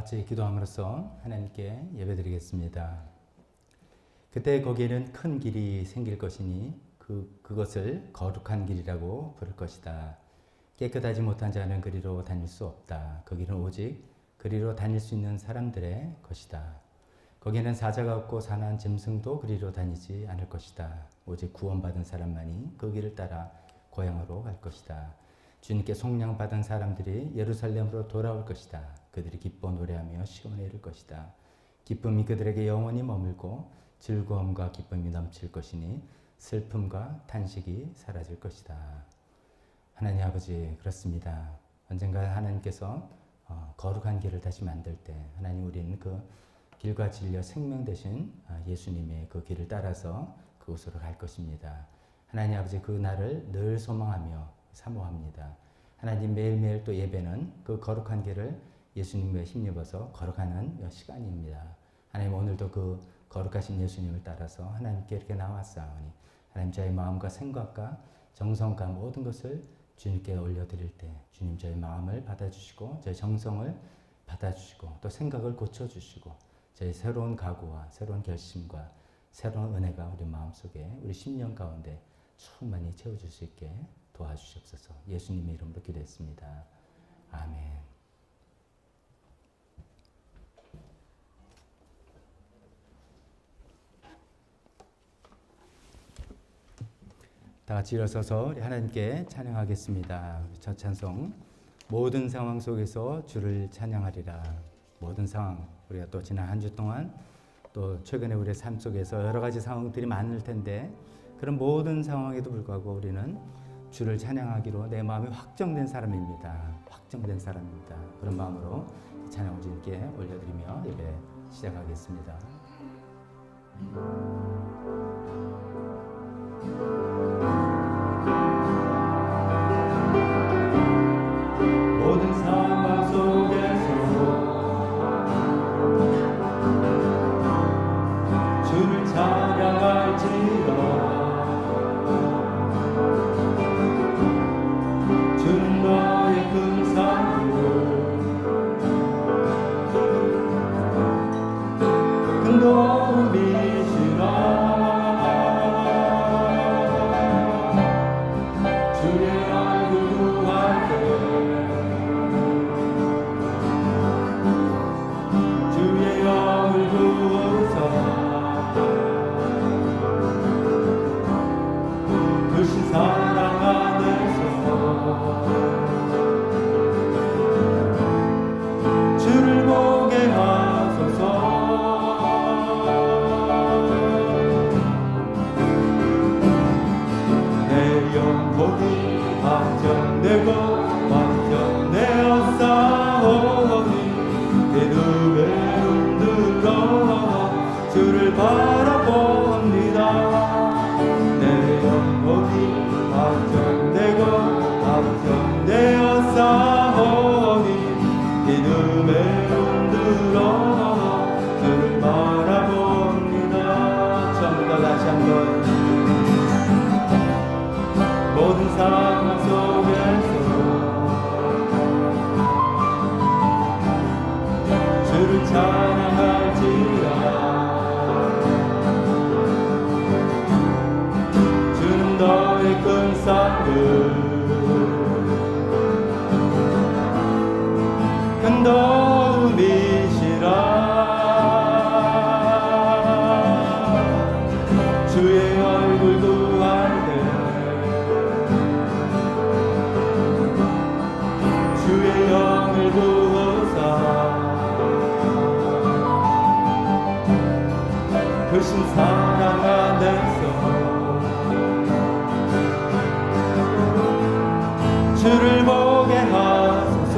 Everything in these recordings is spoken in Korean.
같이 기도함으로써 하나님께 예배드리겠습니다. 그때 거기에는 큰 길이 생길 것이니 그것을 거룩한 길이라고 부를 것이다. 깨끗하지 못한 자는 그리로 다닐 수 없다. 거기는 오직 그리로 다닐 수 있는 사람들의 것이다. 거기는 사자가 없고 사나운 짐승도 그리로 다니지 않을 것이다. 오직 구원받은 사람만이 그 길을 따라 고향으로 갈 것이다. 주님께 속량받은 사람들이 예루살렘으로 돌아올 것이다. 그들이 기뻐 노래하며 시온에 이를 것이다. 기쁨이 그들에게 영원히 머물고 즐거움과 기쁨이 넘칠 것이니 슬픔과 탄식이 사라질 것이다. 하나님 아버지, 그렇습니다. 언젠가 하나님께서 거룩한 길을 다시 만들 때 하나님, 우리는 그 길과 진리와 생명 되신 예수님의 그 길을 따라서 그곳으로 갈 것입니다. 하나님 아버지, 그 날을 늘 소망하며 사모합니다. 하나님, 매일매일 또 예배는 그 거룩한 길을 예수님에 힘입어서 걸어가는 시간입니다. 하나님, 오늘도 그 거룩하신 예수님을 따라서 하나님께 이렇게 나왔사오니 하나님, 저의 마음과 생각과 정성과 모든 것을 주님께 올려드릴 때 주님 저의 마음을 받아주시고 저의 정성을 받아주시고 또 생각을 고쳐주시고 저의 새로운 각오와 새로운 결심과 새로운 은혜가 우리 마음속에 우리 심령 가운데 충만히 채워줄 수 있게 도와주시옵소서. 예수님의 이름으로 기도했습니다. 아멘. 다 같이 일어서서 우리 하나님께 찬양하겠습니다. 첫 찬송, 모든 상황 속에서 주를 찬양하리라. 모든 상황, 우리가 또 지난 한 주 동안 또 최근에 우리의 삶 속에서 여러 가지 상황들이 많을 텐데 그런 모든 상황에도 불구하고 우리는 주를 찬양하기로 내 마음이 확정된 사람입니다. 확정된 사람입니다. 그런 마음으로 찬양을 주님께 올려드리며 예배 시작하겠습니다. 모든 상황 속에서 주를 찬양할지라. 주는 너의 큰 산들 큰 도움이시라. 모든 상황 속에서 주를 찬양할지라. 주는 너의 큰 산들 큰 도움이시라. 주의 얼굴 구할 때 주의 영을 부어사 크신 사랑 안에서 주를 보게 하소서.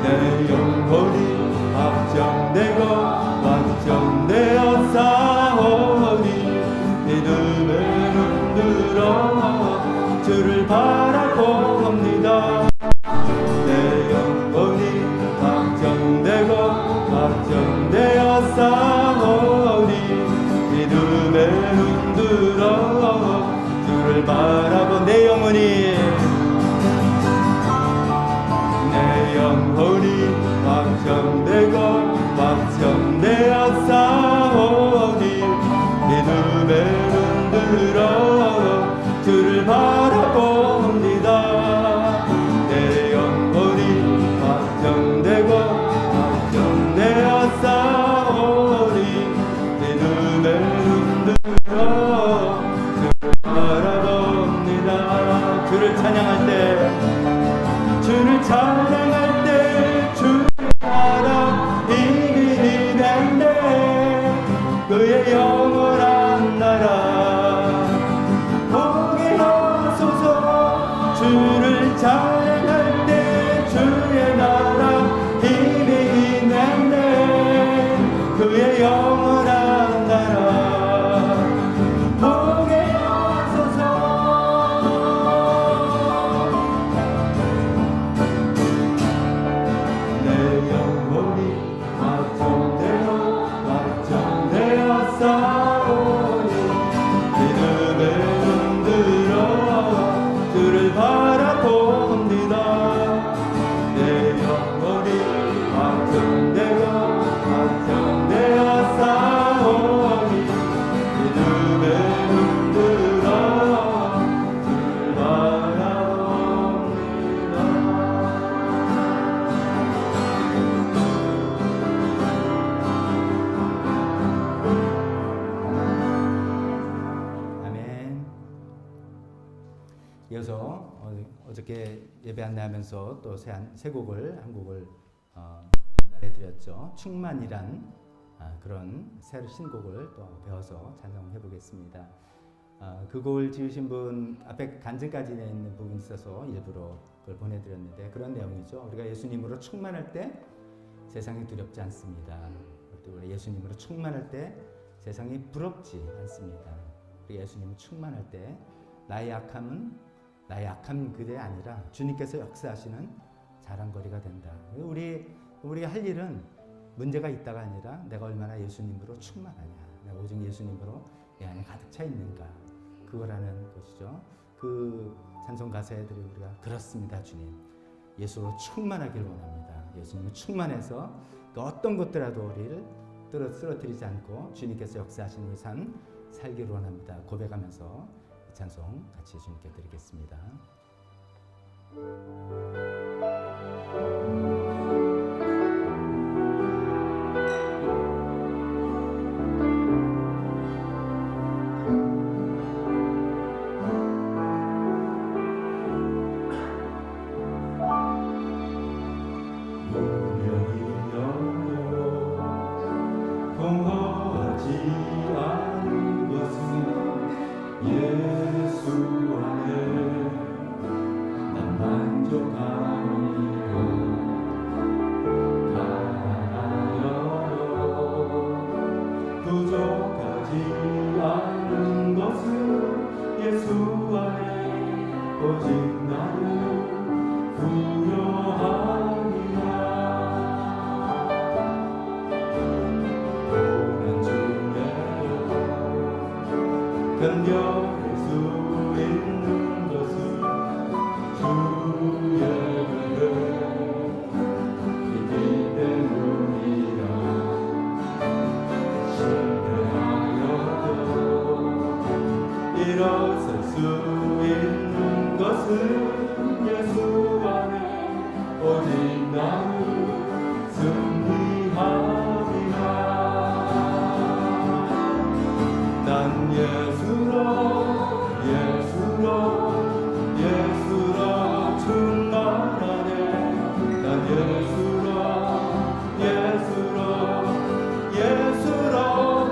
내 영혼이 확정되고 완전되어 싸우니 믿음의 눈 들어 주를 바라봅니다. 내 영혼이 주를 찬양할 때 주의 나라 이미 임했네. 그의 영원한 나라 보게 하소서. 주를 찬양할 때 주의 나라 이미 임했네. 그의 영원한 나라 보게 하소서. 내 영혼이 확정되어 싸우니 믿음에 흔들어 주를 바라봅니다. 내 영혼이 확정되어 싸우니 믿음에 흔들어 주를 바라봅니다. 아멘. 이어서 어저께 예배 안내하면서 또 세 곡을 한 곡을 전달해드렸죠. 충만이란 그런 새 신곡을 또 배워서 찬송해 보겠습니다. 그 곡을 지으신 분 앞에 간증까지 되어 있는 부분이 있어서 일부러 그걸 보내드렸는데 그런 내용이죠. 우리가 예수님으로 충만할 때 세상이 두렵지 않습니다. 또 우리 예수님으로 충만할 때 세상이 부럽지 않습니다. 우리 예수님은 충만할 때 나의 약함 그게 아니라 주님께서 역사하시는 자랑거리가 된다. 우리 할 일은 문제가 있다가 아니라 내가 얼마나 예수님으로 충만하냐, 내가 오직 예수님으로 내 안에 가득 차 있는가, 그거라는 것이죠. 그 찬송 가사에 들이 우리가 그렇습니다, 주님. 예수로 충만하길 원합니다. 예수님은 충만해서 그 어떤 것들라도 우리를 쓰러뜨리지 않고 주님께서 역사하시는 삶 살기를 원합니다. 고백하면서 이 찬송 같이 주님께 드리겠습니다. 견뎌낼 수 있는 것은 주의 은혜 있기 때문이라. 신뢰하여도 일어설 수 있는 것은 예수 안에 오직 나는 승리함이라. 난 예수로 충만하네. 난 예수로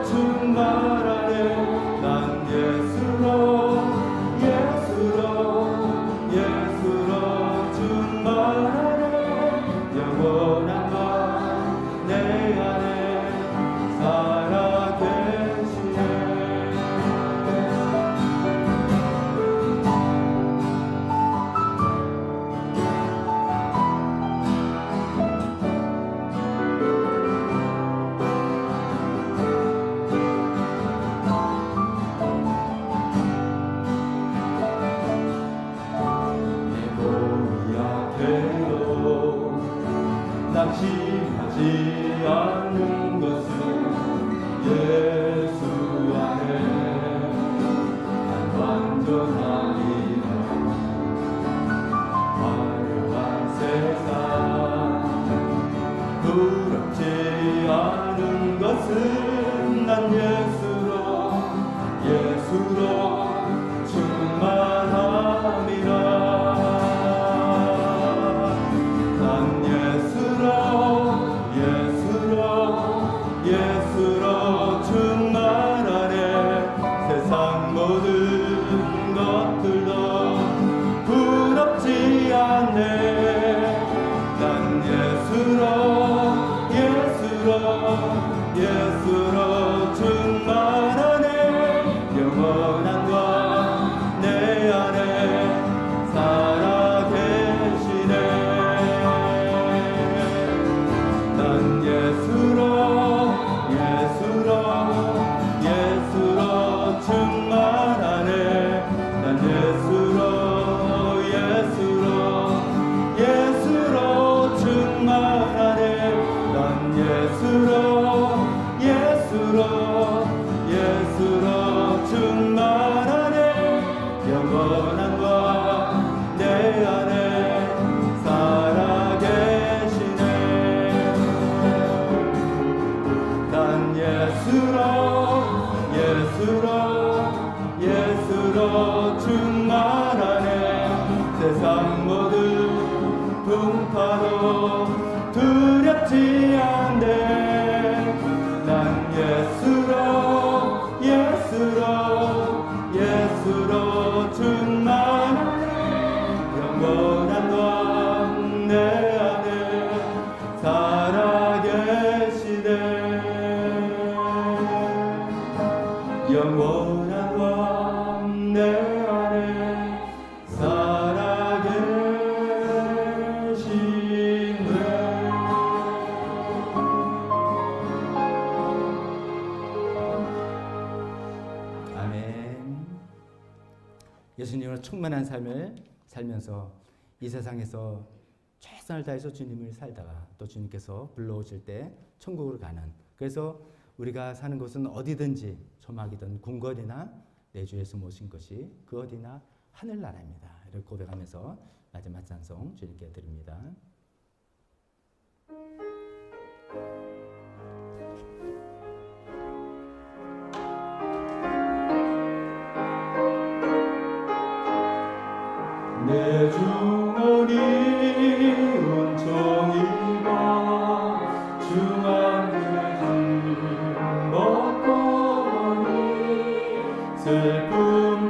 충만하네. 난 예수로 충만하네. 영원한 것 내 안에 살아계시네. 낙심하지 않는 것은 예수 안에 난 완전하리라. 화려한 세상 부럽지 않은 것은 난 예수로 충만함이라. 예수로 충만하네 영원한 왕 내 안에 살아계시네 난 예수로 충만하네 난 예수로 충만하네 난 예수로 충만하네 영원한 왕 내 안에 살아계시네 난 예수로 충만하네 세상 모든 풍파도 두렵지 않네 난 예수로 충만하네 영원한 왕 내 안에 살아계시네 영원한 왕 내 안에 살아계시네 아멘. 예수님으로 충만한 삶을 살면서 이 세상에서 최선을 다해서 주님을 살다가 또 주님께서 불러오실 때 천국으로 가는, 그래서 우리가 사는 곳은 어디든지 초막이든 궁궐이나 내 주 예수 모신 것이 그 어디나 하늘나라입니다. 이렇게 고백하면서 마지막 찬송 주님께 드립니다. 내 주머니 은총이가 중한 그 먹거니 슬픔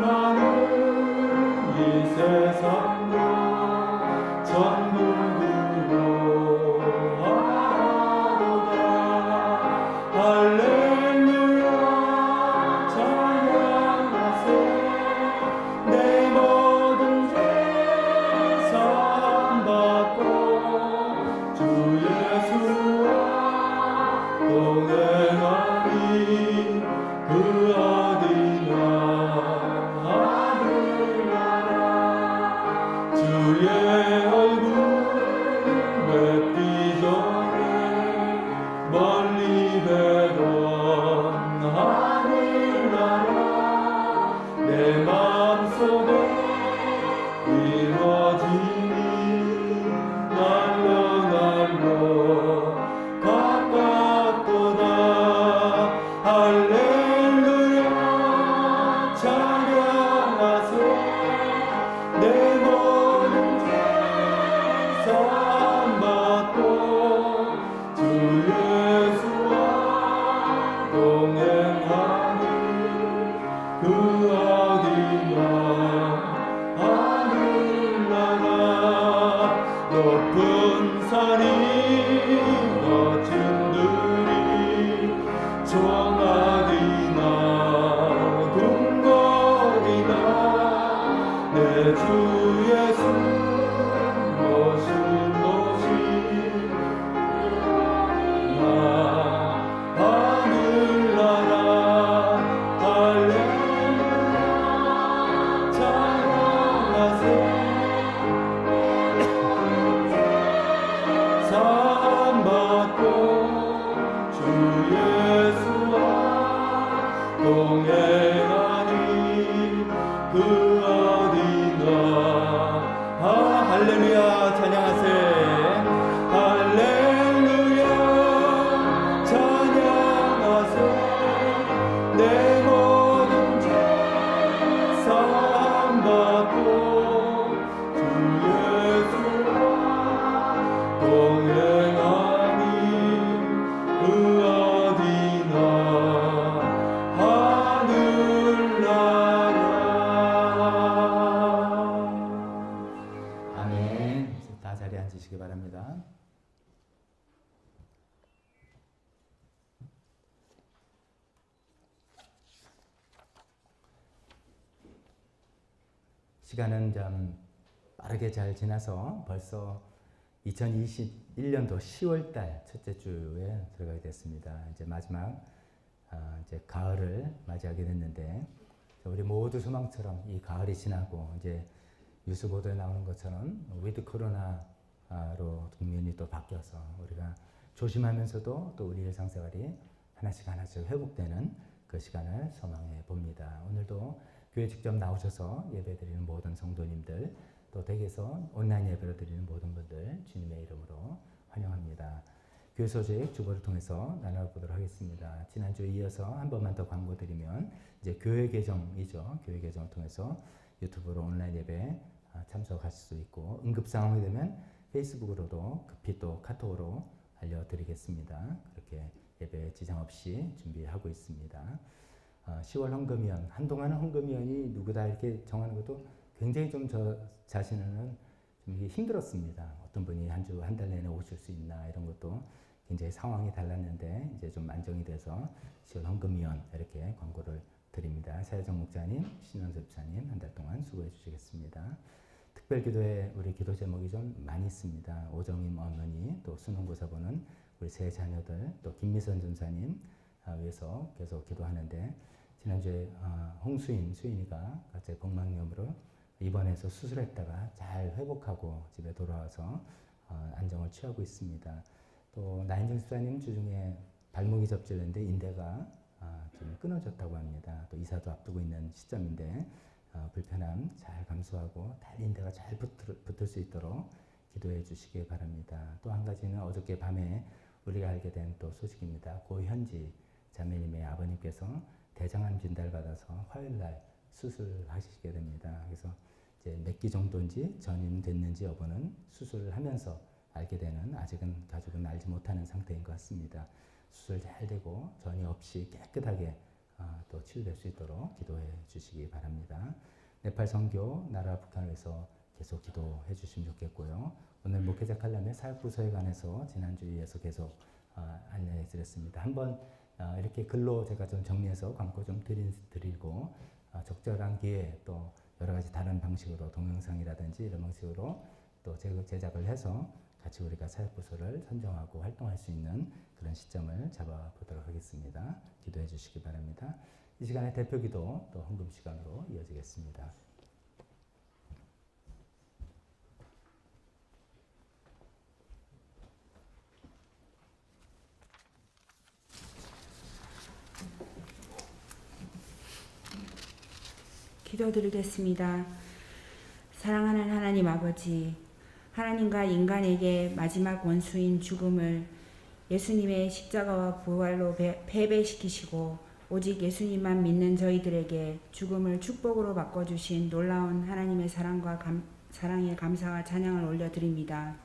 많은 이 세상과 천국으로 하로다 할렐루야 찬양하세 내 모든 죄 사함받고 주 예수와 동행하리 그 어디나 하늘나라 주의 얼굴 뵙기 전에 멀리 뵈던 하늘나라 내 마음속에 이루어지니 날로 가깝도다 할렐루야 찬양하세 내 모든 죄 사함받고 주 예수와 동행하니 그 어디나 하늘나라 높은 산이 거친 들이 초막이나 궁궐이나 내 주 예수 모신 곳이 하늘나라 할렐루야 찬양하세 사함받고 주 예수와 동행하니 그 어디나 할렐루야 찬양하세 할렐루야 찬양하세 내 모든 죄 사함받고 주 예수와 동행하니 그 어디나 하늘나라 아멘. 다 자리에 앉으시기 바랍니다. 시간은 좀 빠르게 잘 지나서 벌써 2021년도 10월달 첫째 주에 들어가게 됐습니다. 이제 마지막 이제 가을을 맞이하게 됐는데 우리 모두 소망처럼 이 가을이 지나고 이제 뉴스 보도에 나오는 것처럼 위드 코로나로 국면이 또 바뀌어서 우리가 조심하면서도 또 우리 일상생활이 하나씩 회복되는 그 시간을 소망해 봅니다. 오늘도 교회 직접 나오셔서 예배드리는 모든 성도님들 또 댁에서 온라인 예배를 드리는 모든 분들 주님의 이름으로 환영합니다. 교회 소식 주보를 통해서 나눠보도록 하겠습니다. 지난주에 이어서 한 번만 더 광고 드리면 이제 교회 계정이죠. 교회 계정을 통해서 유튜브로 온라인 예배 참석하실 수 있고 응급 상황이 되면 페이스북으로도 급히 또 카톡으로 알려드리겠습니다. 그렇게 예배 지장 없이 준비하고 있습니다. 10월 헌금위원, 한동안은 헌금위원이 누구다 이렇게 정하는 것도 굉장히 좀 저 자신은 좀 힘들었습니다. 어떤 분이 한 달 내내 오실 수 있나 이런 것도 굉장히 상황이 달랐는데 이제 좀 안정이 돼서 10월 헌금위원 이렇게 광고를 드립니다. 사회정 목사님, 신원섭 집사님 한 달 동안 수고해 주시겠습니다. 특별기도에 우리 기도 제목이 좀 많이 있습니다. 오정임 어머니, 또 수능고사 보는 우리 세 자녀들, 또 김미선 전사님 위해서 계속 기도하는데 지난주에 수인이가 갑자기 복막염으로 입원해서 수술했다가 잘 회복하고 집에 돌아와서 안정을 취하고 있습니다. 또 나인정 집사님 주중에 발목이 접질렸는데 인대가 좀 끊어졌다고 합니다. 또 이사도 앞두고 있는 시점인데 불편함 잘 감수하고 인대가 잘 붙을 수 있도록 기도해 주시기 바랍니다. 또 한 가지는 어저께 밤에 우리가 알게 된 또 소식입니다. 고현지 자매님의 아버님께서 대장암 진단을 받아서 화요일날 수술하시게 됩니다. 그래서 이제 몇 기 정도인지 전임됐는지 여부는 수술을 하면서 알게 되는 아직은 가족은 알지 못하는 상태인 것 같습니다. 수술 잘 되고 전이 없이 깨끗하게 또 치유될 수 있도록 기도해 주시기 바랍니다. 네팔 선교 나라 북한을 위해서 계속 기도해 주시면 좋겠고요. 오늘 목회자 칼럼의 사역부서에 관해서 지난주에서 계속 안내해 드렸습니다. 한번 이렇게 글로 제가 좀 정리해서 광고 좀 드리고 적절한 기회에 또 여러 가지 다른 방식으로 동영상이라든지 이런 방식으로 또 제작을 해서 같이 우리가 사역부서를 선정하고 활동할 수 있는 그런 시점을 잡아보도록 하겠습니다. 기도해 주시기 바랍니다. 이 시간에 대표기도 또 헌금 시간으로 이어지겠습니다. 기도드리겠습니다. 사랑하는 하나님 아버지, 하나님과 인간에게 마지막 원수인 죽음을 예수님의 십자가와 부활로 패배시키시고 오직 예수님만 믿는 저희들에게 죽음을 축복으로 바꿔주신 놀라운 하나님의 사랑에 감사와 찬양을 올려드립니다.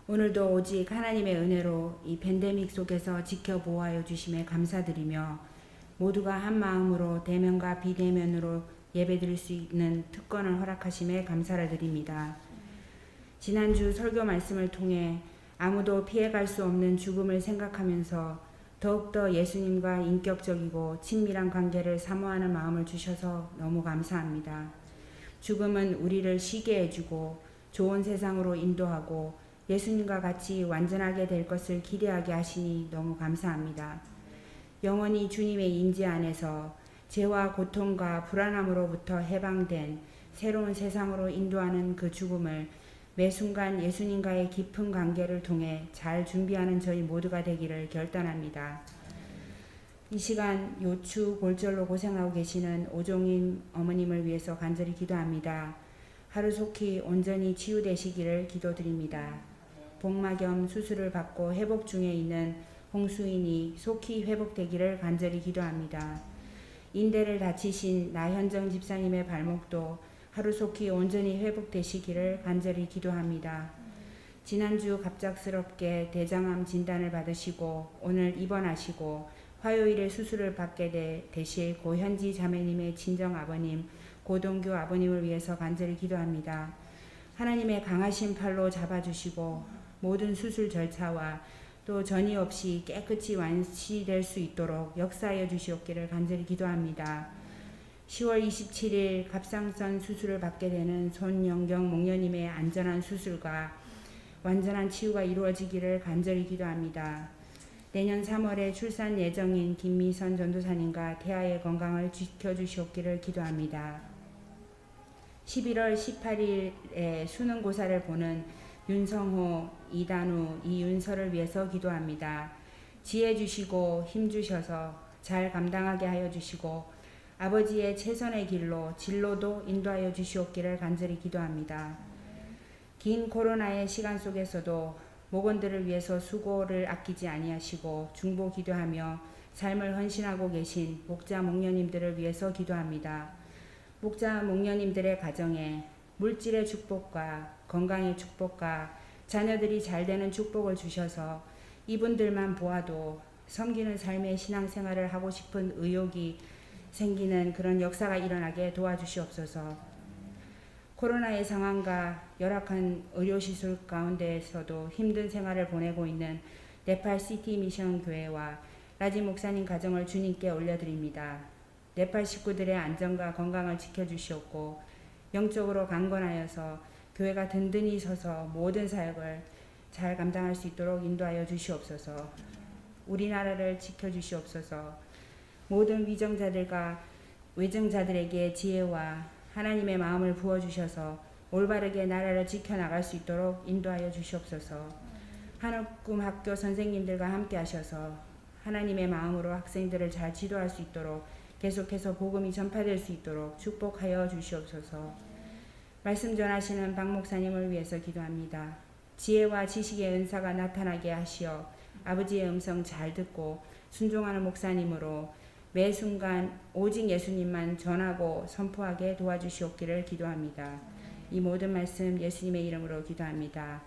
오늘도 오직 하나님의 은혜로 이 팬데믹 속에서 지켜보호하여 주심에 감사드리며 모두가 한 마음으로 대면과 비대면으로 예배드릴 수 있는 특권을 허락하심에 감사를 드립니다. 지난주 설교 말씀을 통해 아무도 피해갈 수 없는 죽음을 생각하면서 더욱더 예수님과 인격적이고 친밀한 관계를 사모하는 마음을 주셔서 너무 감사합니다. 죽음은 우리를 쉬게 해주고 좋은 세상으로 인도하고 예수님과 같이 완전하게 될 것을 기대하게 하시니 너무 감사합니다. 영원히 주님의 임재 안에서 죄와 고통과 불안함으로부터 해방된 새로운 세상으로 인도하는 그 죽음을 매 순간 예수님과의 깊은 관계를 통해 잘 준비하는 저희 모두가 되기를 결단합니다. 이 시간 요추 골절로 고생하고 계시는 오종인 어머님을 위해서 간절히 기도합니다. 하루속히 온전히 치유되시기를 기도드립니다. 복막염 수술을 받고 회복 중에 있는 홍수인이 속히 회복되기를 간절히 기도합니다. 인대를 다치신 나현정 집사님의 발목도 하루속히 온전히 회복되시기를 간절히 기도합니다. 지난주 갑작스럽게 대장암 진단을 받으시고 오늘 입원하시고 화요일에 수술을 받게 되실 고현지 자매님의 친정 아버님, 고동규 아버님을 위해서 간절히 기도합니다. 하나님의 강하신 팔로 잡아주시고 모든 수술 절차와 또 전이 없이 깨끗이 완치될 수 있도록 역사하여 주시옵기를 간절히 기도합니다. 10월 27일 갑상선 수술을 받게 되는 손영경 목녀님의 안전한 수술과 완전한 치유가 이루어지기를 간절히 기도합니다. 내년 3월에 출산 예정인 김미선 전도사님과 태아의 건강을 지켜주시옵기를 기도합니다. 11월 18일에 수능고사를 보는 윤성호, 이단우, 이윤서를 위해서 기도합니다. 지혜 주시고 힘 주셔서 잘 감당하게 하여 주시고 아버지의 최선의 길로 진로도 인도하여 주시옵기를 간절히 기도합니다. 긴 코로나의 시간 속에서도 목원들을 위해서 수고를 아끼지 아니하시고 중보 기도하며 삶을 헌신하고 계신 목자 목녀님들을 위해서 기도합니다. 목자 목녀님들의 가정에 물질의 축복과 건강의 축복과 자녀들이 잘 되는 축복을 주셔서 이분들만 보아도 섬기는 삶의 신앙생활을 하고 싶은 의욕이 생기는 그런 역사가 일어나게 도와주시옵소서. 코로나의 상황과 열악한 의료시설 가운데에서도 힘든 생활을 보내고 있는 네팔 시티 미션 교회와 라지 목사님 가정을 주님께 올려드립니다. 네팔 식구들의 안전과 건강을 지켜주시옵고 영적으로 강건하여서 교회가 든든히 서서 모든 사역을 잘 감당할 수 있도록 인도하여 주시옵소서. 우리나라를 지켜주시옵소서. 모든 위정자들과 외정자들에게 지혜와 하나님의 마음을 부어주셔서 올바르게 나라를 지켜나갈 수 있도록 인도하여 주시옵소서. 한옥금 학교 선생님들과 함께 하셔서 하나님의 마음으로 학생들을 잘 지도할 수 있도록 계속해서 복음이 전파될 수 있도록 축복하여 주시옵소서. 말씀 전하시는 박 목사님을 위해서 기도합니다. 지혜와 지식의 은사가 나타나게 하시어 아버지의 음성 잘 듣고 순종하는 목사님으로 매 순간 오직 예수님만 전하고 선포하게 도와주시옵기를 기도합니다. 이 모든 말씀 예수님의 이름으로 기도합니다.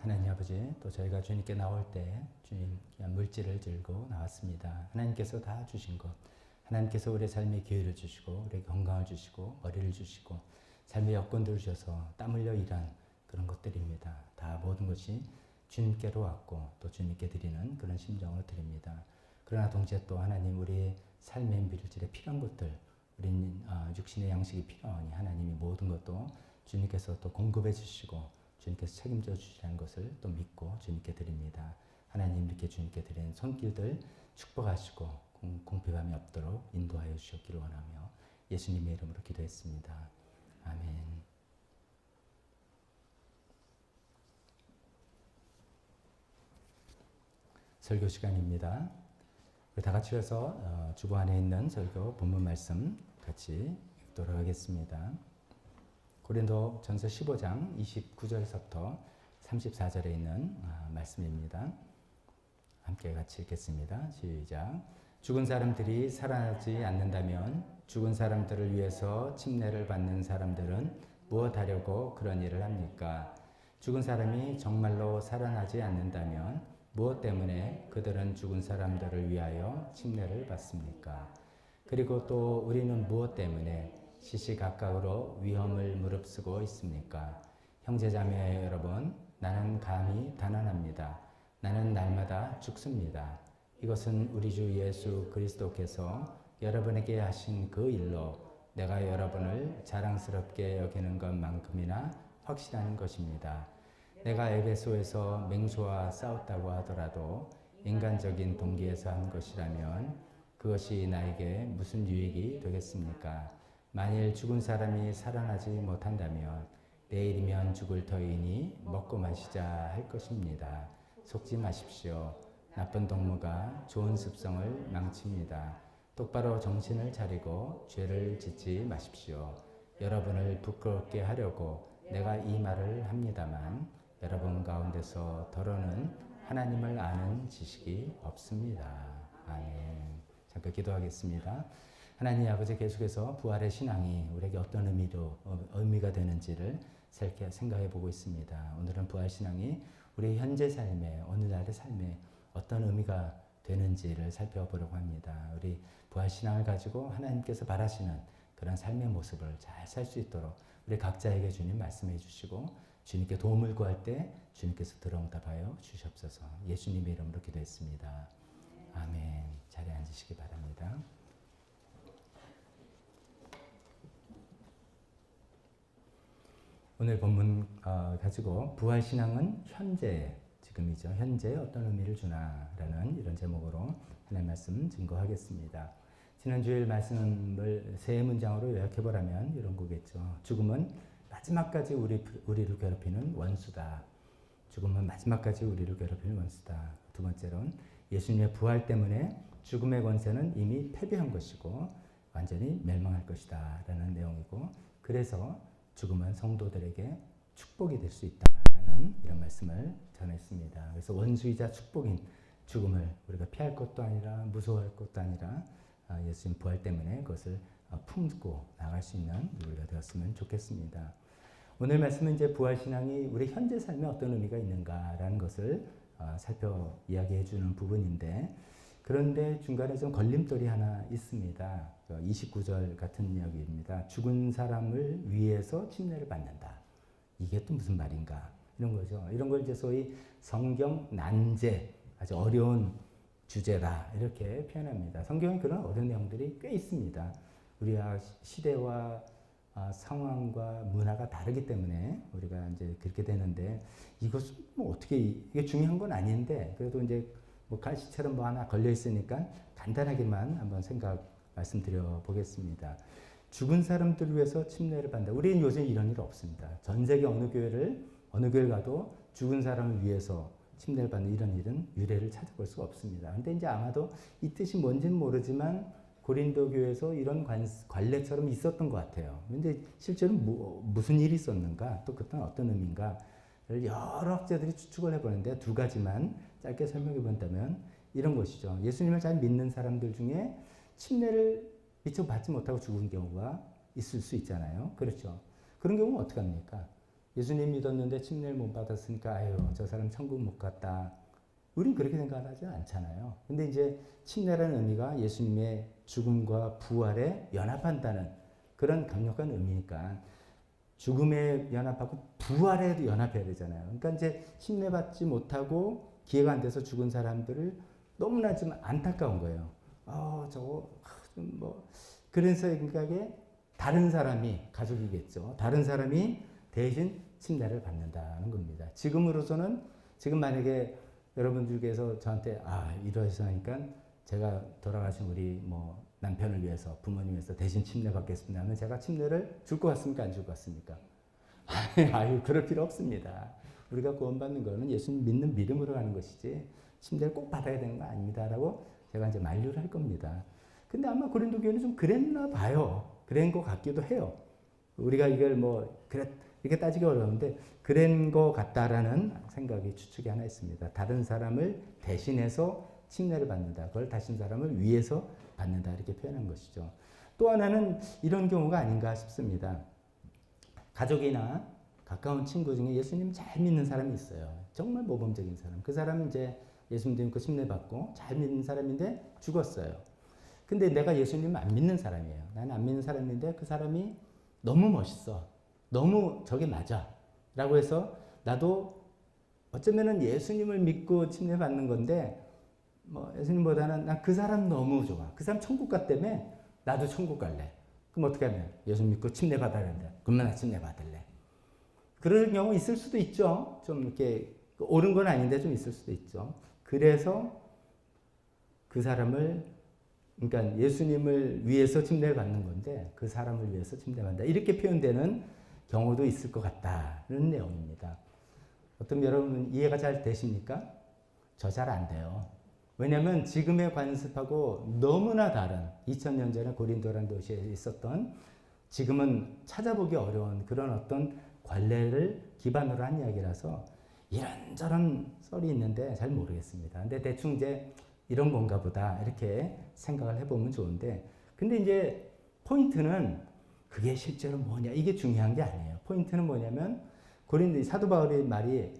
하나님 아버지, 또 저희가 주님께 나올 때 주님 그냥 물질을 들고 나왔습니다. 하나님께서 다 주신 것, 하나님께서 우리의 삶에 기회를 주시고 우리에게 건강을 주시고 머리를 주시고 삶의 여건들을 주셔서 땀 흘려 일한 그런 것들입니다. 다 모든 것이 주님께로 왔고 또 주님께 드리는 그런 심정을 드립니다. 그러나 동시에 또 하나님 우리의 삶의 물질에 필요한 것들, 우린 육신의 양식이 필요하니 하나님이 모든 것도 주님께서 또 공급해 주시고 주님께서 책임져 주시라는 것을 또 믿고 주님께 드립니다. 하나님 이렇게 주님께 드리는 손길들 축복하시고 공평함이 없도록 인도하여 주셨기를 원하며 예수님의 이름으로 기도했습니다. 아멘. 설교 시간입니다. 우리 다 같이 해서 주보 안에 있는 설교 본문 말씀 같이 읽도록 하겠습니다. 고린도 전서 15장 29절에서부터 34절에 있는 말씀입니다. 함께 같이 읽겠습니다. 시작. 죽은 사람들이 살아나지 않는다면 죽은 사람들을 위해서 침례를 받는 사람들은 무엇하려고 그런 일을 합니까? 죽은 사람이 정말로 살아나지 않는다면 무엇 때문에 그들은 죽은 사람들을 위하여 침례를 받습니까? 그리고 또 우리는 무엇 때문에 시시각각으로 위험을 무릅쓰고 있습니까? 형제자매 여러분, 나는 감히 단언합니다. 나는 날마다 죽습니다. 이것은 우리 주 예수 그리스도께서 여러분에게 하신 그 일로 내가 여러분을 자랑스럽게 여기는 것만큼이나 확실한 것입니다. 내가 에베소에서 맹수와 싸웠다고 하더라도 인간적인 동기에서 한 것이라면 그것이 나에게 무슨 유익이 되겠습니까? 만일 죽은 사람이 살아나지 못한다면 내일이면 죽을 터이니 먹고 마시자 할 것입니다. 속지 마십시오. 나쁜 동무가 좋은 습성을 망칩니다. 똑바로 정신을 차리고 죄를 짓지 마십시오. 여러분을 부끄럽게 하려고 내가 이 말을 합니다만 여러분 가운데서 더러는 하나님을 아는 지식이 없습니다. 아멘. 잠깐 기도하겠습니다. 하나님 아버지, 계속해서 부활의 신앙이 우리에게 어떤 의미가 되는지를 생각해 보고 있습니다. 오늘은 부활 신앙이 우리 현재 삶에, 오늘날의 삶에 어떤 의미가 되는지를 살펴보려고 합니다. 우리 부활 신앙을 가지고 하나님께서 바라시는 그런 삶의 모습을 잘 살 수 있도록 우리 각자에게 주님 말씀해 주시고, 주님께 도움을 구할 때 주님께서 들어응답하여 주시옵소서. 예수님의 이름으로 기도했습니다. 아멘. 자리에 앉으시기 바랍니다. 오늘 본문 가지고 부활신앙은 현재, 지금이죠. 현재에 어떤 의미를 주나라는 이런 제목으로 하나님 말씀 증거하겠습니다. 지난 주일 말씀을 세 문장으로 요약해보라면 이런 거겠죠. 죽음은 마지막까지 우리를 괴롭히는 원수다. 죽음은 마지막까지 우리를 괴롭히는 원수다. 두 번째로는 예수님의 부활 때문에 죽음의 권세는 이미 패배한 것이고 완전히 멸망할 것이다 라는 내용이고, 그래서 죽음은 성도들에게 축복이 될 수 있다라는 이런 말씀을 전했습니다. 그래서 원수이자 축복인 죽음을 우리가 피할 것도 아니라 무서워할 것도 아니라 예수님 부활 때문에 그것을 품고 나갈 수 있는 우리가 되었으면 좋겠습니다. 오늘 말씀은 이제 부활신앙이 우리 현재 삶에 어떤 의미가 있는가라는 것을 이야기해 주는 부분인데, 그런데 중간에 좀 걸림돌이 하나 있습니다. 29절 같은 이야기입니다. 죽은 사람을 위해서 침례를 받는다. 이게 또 무슨 말인가? 이런 거죠. 이런 걸 이제 소위 성경 난제, 아주 어려운 주제다 이렇게 표현합니다. 성경에 그런 어려운 내용들이 꽤 있습니다. 우리가 시대와 상황과 문화가 다르기 때문에 우리가 이제 그렇게 되는데, 이것은 뭐 어떻게 이게 중요한 건 아닌데 그래도 이제 뭐 갈시처럼 뭐 하나 걸려 있으니까 간단하게만 한번 말씀드려 보겠습니다. 죽은 사람들을 위해서 침례를 받는다. 우리는 요즘 이런 일 없습니다. 전 세계 어느 교회를 가도 죽은 사람을 위해서 침례를 받는 이런 일은 유래를 찾아볼 수가 없습니다. 근데 이제 아마도 이 뜻이 뭔지는 모르지만 고린도 교회에서 이런 관례처럼 있었던 것 같아요. 근데 실제로 무슨 일이 있었는가, 또 그때는 어떤 의미인가를 여러 학자들이 추측을 해보는데 두 가지만 짧게 설명해 본다면 이런 것이죠. 예수님을 잘 믿는 사람들 중에 침례를 미처 받지 못하고 죽은 경우가 있을 수 있잖아요. 그렇죠. 그런 경우는 어떻게 합니까? 예수님 믿었는데 침례를 못 받았으니까 아유 저 사람 천국 못 갔다. 우린 그렇게 생각하지 않잖아요. 근데 이제 침례라는 의미가 예수님의 죽음과 부활에 연합한다는 그런 강력한 의미니까 죽음에 연합하고 부활에도 연합해야 되잖아요. 그러니까 이제 침례 받지 못하고 기회가 안 돼서 죽은 사람들을 너무나 좀 안타까운 거예요. 저거 뭐 그런 생각에 다른 사람이, 가족이겠죠. 다른 사람이 대신 침례를 받는다는 겁니다. 지금 만약에 여러분들께서 저한테 이러시니까 제가 돌아가신 우리 뭐 남편을 위해서, 부모님 위해서 대신 침례 받겠습니다 하면 제가 침례를 줄 것 같습니까? 안 줄 것 같습니까? 그럴 필요 없습니다. 우리가 구원받는 거는 예수님 믿는 믿음으로 가는 것이지 침례를 꼭 받아야 되는 거 아닙니다라고 제가 이제 만류를 할 겁니다. 근데 아마 고린도 교회는 좀 그랬나 봐요. 그런 것 같기도 해요. 우리가 이걸 이렇게 따지기 어려운데 그런 것 같다라는 생각이, 추측이 하나 있습니다. 다른 사람을 대신해서 침례를 받는다. 그걸 다른 사람을 위해서 받는다. 이렇게 표현한 것이죠. 또 하나는 이런 경우가 아닌가 싶습니다. 가족이나 가까운 친구 중에 예수님 잘 믿는 사람이 있어요. 정말 모범적인 사람. 그 사람은 이제 예수님 믿고 침례 받고 잘 믿는 사람인데 죽었어요. 근데 내가 예수님을 안 믿는 사람이에요. 나는 안 믿는 사람인데 그 사람이 너무 멋있어. 너무 저게 맞아. 라고 해서 나도 어쩌면은 예수님을 믿고 침례 받는 건데 뭐 예수님보다는 난 그 사람 너무 좋아. 그 사람 천국 갔다며 나도 천국 갈래. 그럼 어떻게 하면? 예수님 믿고 침례 받아야 된다. 그러면 나 침례 받을래. 그런 경우 있을 수도 있죠. 좀 이렇게 옳은 건 아닌데 좀 있을 수도 있죠. 그래서 그 사람을 그러니까 예수님을 위해서 침례를 받는 건데 그 사람을 위해서 침례받는다. 이렇게 표현되는 경우도 있을 것 같다는 내용입니다. 어떤 여러분 이해가 잘 되십니까? 저 잘 안 돼요. 왜냐하면 지금의 관습하고 너무나 다른 2000년 전에 고린도라는 도시에 있었던 지금은 찾아보기 어려운 그런 어떤 관례를 기반으로 한 이야기라서 이런저런 썰이 있는데 잘 모르겠습니다. 근데 대충 이제 이런 건가 보다 이렇게 생각을 해보면 좋은데 근데 이제 포인트는 그게 실제로 뭐냐 이게 중요한 게 아니에요. 포인트는 뭐냐면 고린도 사도 바울의 말이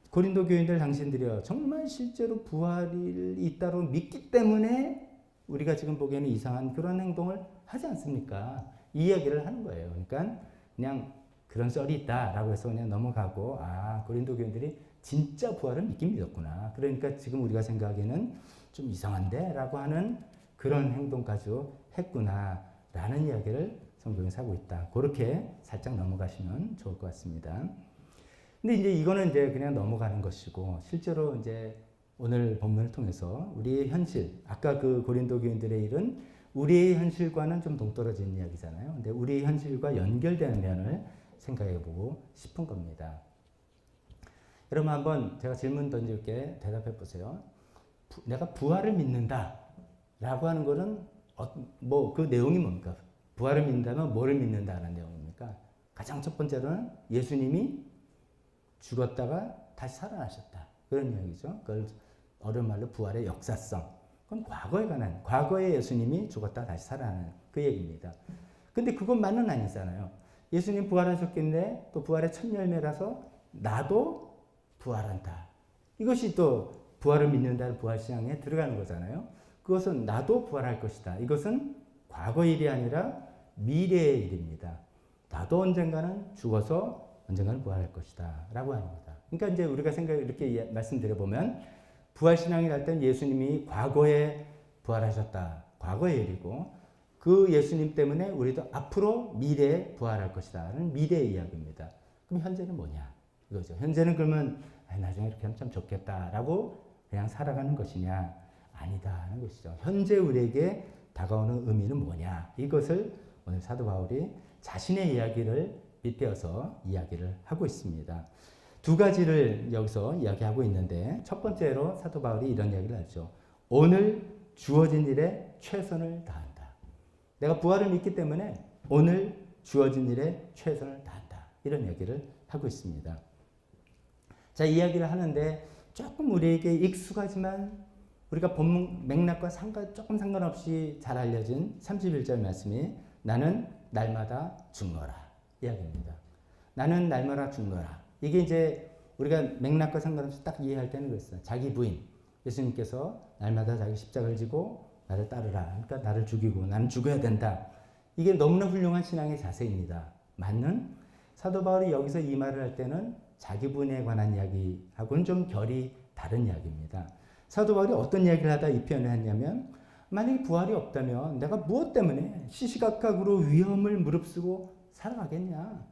고린도 교인들 당신들이여 정말 실제로 부활이 있다고 믿기 때문에 우리가 지금 보기에는 이상한 그런 행동을 하지 않습니까? 이 이야기를 하는 거예요. 그러니까 그냥 그런 썰이 있다라고 해서 그냥 넘어가고 아 고린도 교인들이 진짜 부활을 믿긴 믿었구나. 그러니까 지금 우리가 생각하기에는 좀 이상한데 라고 하는 그런 행동까지 했구나 라는 이야기를 성경에서 하고 있다. 그렇게 살짝 넘어가시면 좋을 것 같습니다. 근데 이제 이거는 이제 그냥 넘어가는 것이고 실제로 이제 오늘 본문을 통해서 우리의 현실, 아까 그 고린도 교인들의 일은 우리의 현실과는 좀 동떨어진 이야기잖아요. 근데 우리의 현실과 연결되는 면을 생각해 보고 싶은 겁니다. 여러분 한번 제가 질문 던질게 대답해 보세요. 내가 부활을 믿는다 라고 하는 거는 뭐 그 내용이 뭡니까? 부활을 믿는다면 뭐를 믿는다는 내용입니까? 가장 첫 번째로는 예수님이 죽었다가 다시 살아나셨다. 그런 이야기죠. 그걸 어려운 말로 부활의 역사성. 그건 과거에 관한, 과거에 예수님이 죽었다가 다시 살아나는 그 얘기입니다. 근데 그것만은 아니잖아요. 예수님 부활하셨겠네. 또 부활의 첫 열매라서 나도 부활한다. 이것이 또 부활을 믿는다는 부활신앙에 들어가는 거잖아요. 그것은 나도 부활할 것이다. 이것은 과거의 일이 아니라 미래의 일입니다. 나도 언젠가는 죽어서 언젠가는 부활할 것이다. 라고 합니다. 그러니까 이제 우리가 이렇게 말씀드려보면 부활신앙이랄 땐 예수님이 과거에 부활하셨다. 과거의 일이고 그 예수님 때문에 우리도 앞으로 미래에 부활할 것이다. 는 미래의 이야기입니다. 그럼 현재는 뭐냐? 이거죠. 현재는 그러면 나중에 이렇게 하면 참 좋겠다라고 그냥 살아가는 것이냐? 아니다 하는 것이죠. 현재 우리에게 다가오는 의미는 뭐냐? 이것을 오늘 사도 바울이 자신의 이야기를 빗대어서 이야기를 하고 있습니다. 두 가지를 여기서 이야기하고 있는데 첫 번째로 사도 바울이 이런 이야기를 하죠. 오늘 주어진 일에 최선을 다한다. 내가 부활을 믿기 때문에 오늘 주어진 일에 최선을 다한다. 이런 얘기를 하고 있습니다. 자, 이야기를 하는데 조금 우리에게 익숙하지만 우리가 본문 맥락과 조금 상관없이 잘 알려진 31절 말씀이 나는 날마다 죽노라 이야기입니다. 나는 날마다 죽노라. 이게 이제 우리가 맥락과 상관없이 딱 이해할 때는 그랬어요. 자기 부인 예수님께서 날마다 자기 십자가를 지고 나를 따르라. 그러니까 나를 죽이고 나는 죽어야 된다. 이게 너무나 훌륭한 신앙의 자세입니다. 맞는 사도 바울이 여기서 이 말을 할 때는 자기 부인에 관한 이야기하고는 좀 결이 다른 이야기입니다. 사도 바울이 어떤 이야기를 하다 이 표현을 했냐면 만약에 부활이 없다면 내가 무엇 때문에 시시각각으로 위험을 무릅쓰고 살아가겠냐.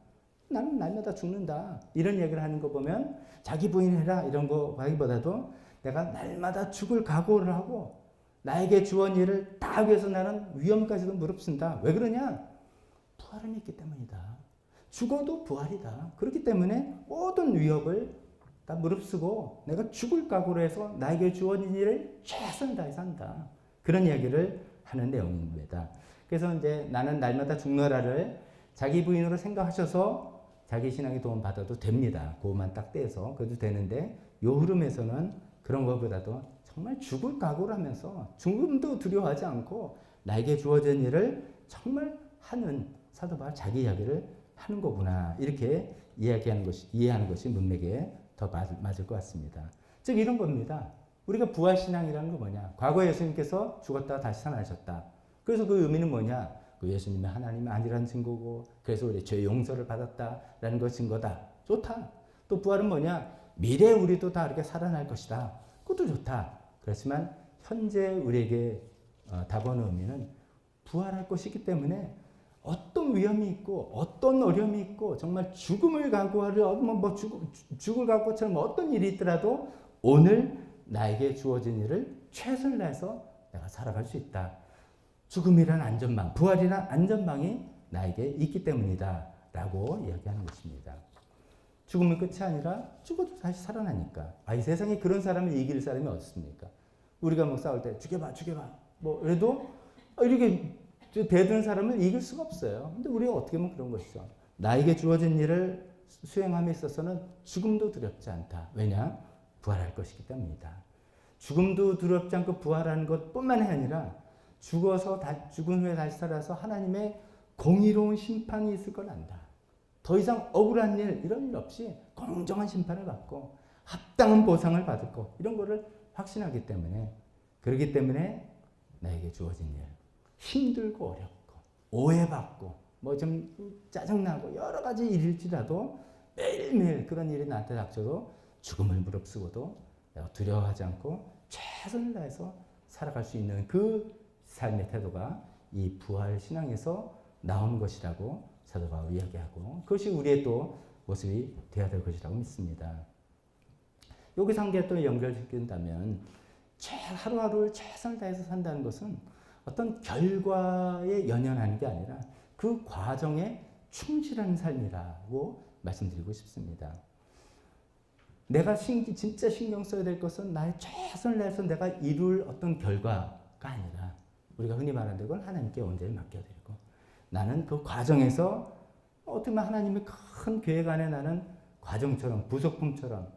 나는 날마다 죽는다. 이런 얘기를 하는 거 보면 자기 부인해라 이런 거 하기보다도 내가 날마다 죽을 각오를 하고 나에게 주어진 일을 다 위해서 나는 위험까지도 무릅쓴다. 왜 그러냐? 부활을 믿기 때문이다. 죽어도 부활이다. 그렇기 때문에 모든 위협을 다 무릅쓰고 내가 죽을 각오로 해서 나에게 주어진 일을 최선을 다해서 한다. 그런 이야기를 하는 내용입니다. 그래서 이제 나는 날마다 죽노라를 자기 부인으로 생각하셔서 자기 신앙에 도움 받아도 됩니다. 그것만 딱 떼서 그래도 되는데 요 흐름에서는 그런 것보다도 정말 죽을 각오를 하면서 죽음도 두려워하지 않고 나에게 주어진 일을 정말 하는 사도 바울 자기 이야기를 하는 거구나. 이렇게 이해하는 것이 문맥에 더 맞을 것 같습니다. 즉 이런 겁니다. 우리가 부활신앙이라는 거 뭐냐? 과거에 예수님께서 죽었다가 다시 살아나셨다. 그래서 그 의미는 뭐냐? 그 예수님이 하나님이 아니라는 증거고 그래서 우리 죄 용서를 받았다라는 것 증거다. 좋다. 또 부활은 뭐냐? 미래에 우리도 다 이렇게 살아날 것이다. 그것도 좋다. 그렇지만 현재 우리에게 다가오는 의미는 부활할 것이기 때문에 어떤 위험이 있고 어떤 어려움이 있고 정말 죽음을 각오하려 죽을 각오처럼 어떤 일이 있더라도 오늘 나에게 주어진 일을 최선을 다해서 내가 살아갈 수 있다. 죽음이란 안전망, 부활이란 안전망이 나에게 있기 때문이다 라고 이야기하는 것입니다. 죽음은 끝이 아니라 죽어도 다시 살아나니까. 이 세상에 그런 사람을 이길 사람이 어딨습니까? 우리가 뭐 싸울 때 죽여봐 뭐 그래도 이렇게 대드는 사람을 이길 수가 없어요. 근데 우리가 어떻게 하면 그런 것이죠. 나에게 주어진 일을 수행함에 있어서는 죽음도 두렵지 않다. 왜냐? 부활할 것이기 때문이다. 죽음도 두렵지 않고 부활하는 것뿐만 아니라 죽은 후에 다시 살아서 하나님의 공의로운 심판이 있을 걸 안다. 더 이상 억울한 일, 이런 일 없이 공정한 심판을 받고 합당한 보상을 받을 것, 이런 거를 확신하기 때문에, 그렇기 때문에 나에게 주어진 일, 힘들고 어렵고 오해받고 뭐 좀 짜증나고 여러 가지 일일지라도 매일매일 그런 일이 나한테 닥쳐도 죽음을 무릅쓰고도 내가 두려워하지 않고 최선을 다해서 살아갈 수 있는 그 삶의 태도가 이 부활 신앙에서 나온 것이라고 사도 바울이 이야기하고, 그것이 우리의 또 모습이 되어야 될 것이라고 믿습니다. 여기서 한 개 또 연결시킨다면, 하루하루를 최선을 다해서 산다는 것은 어떤 결과에 연연하는 게 아니라 그 과정에 충실한 삶이라고 말씀드리고 싶습니다. 내가 진짜 신경 써야 될 것은 나의 최선을 다해서 내가 이룰 어떤 결과가 아니라, 우리가 흔히 말하는 건 하나님께 온전히 맡겨드리고, 나는 그 과정에서 어떻게 보면 하나님의 큰 계획 안에 나는 과정처럼, 부속품처럼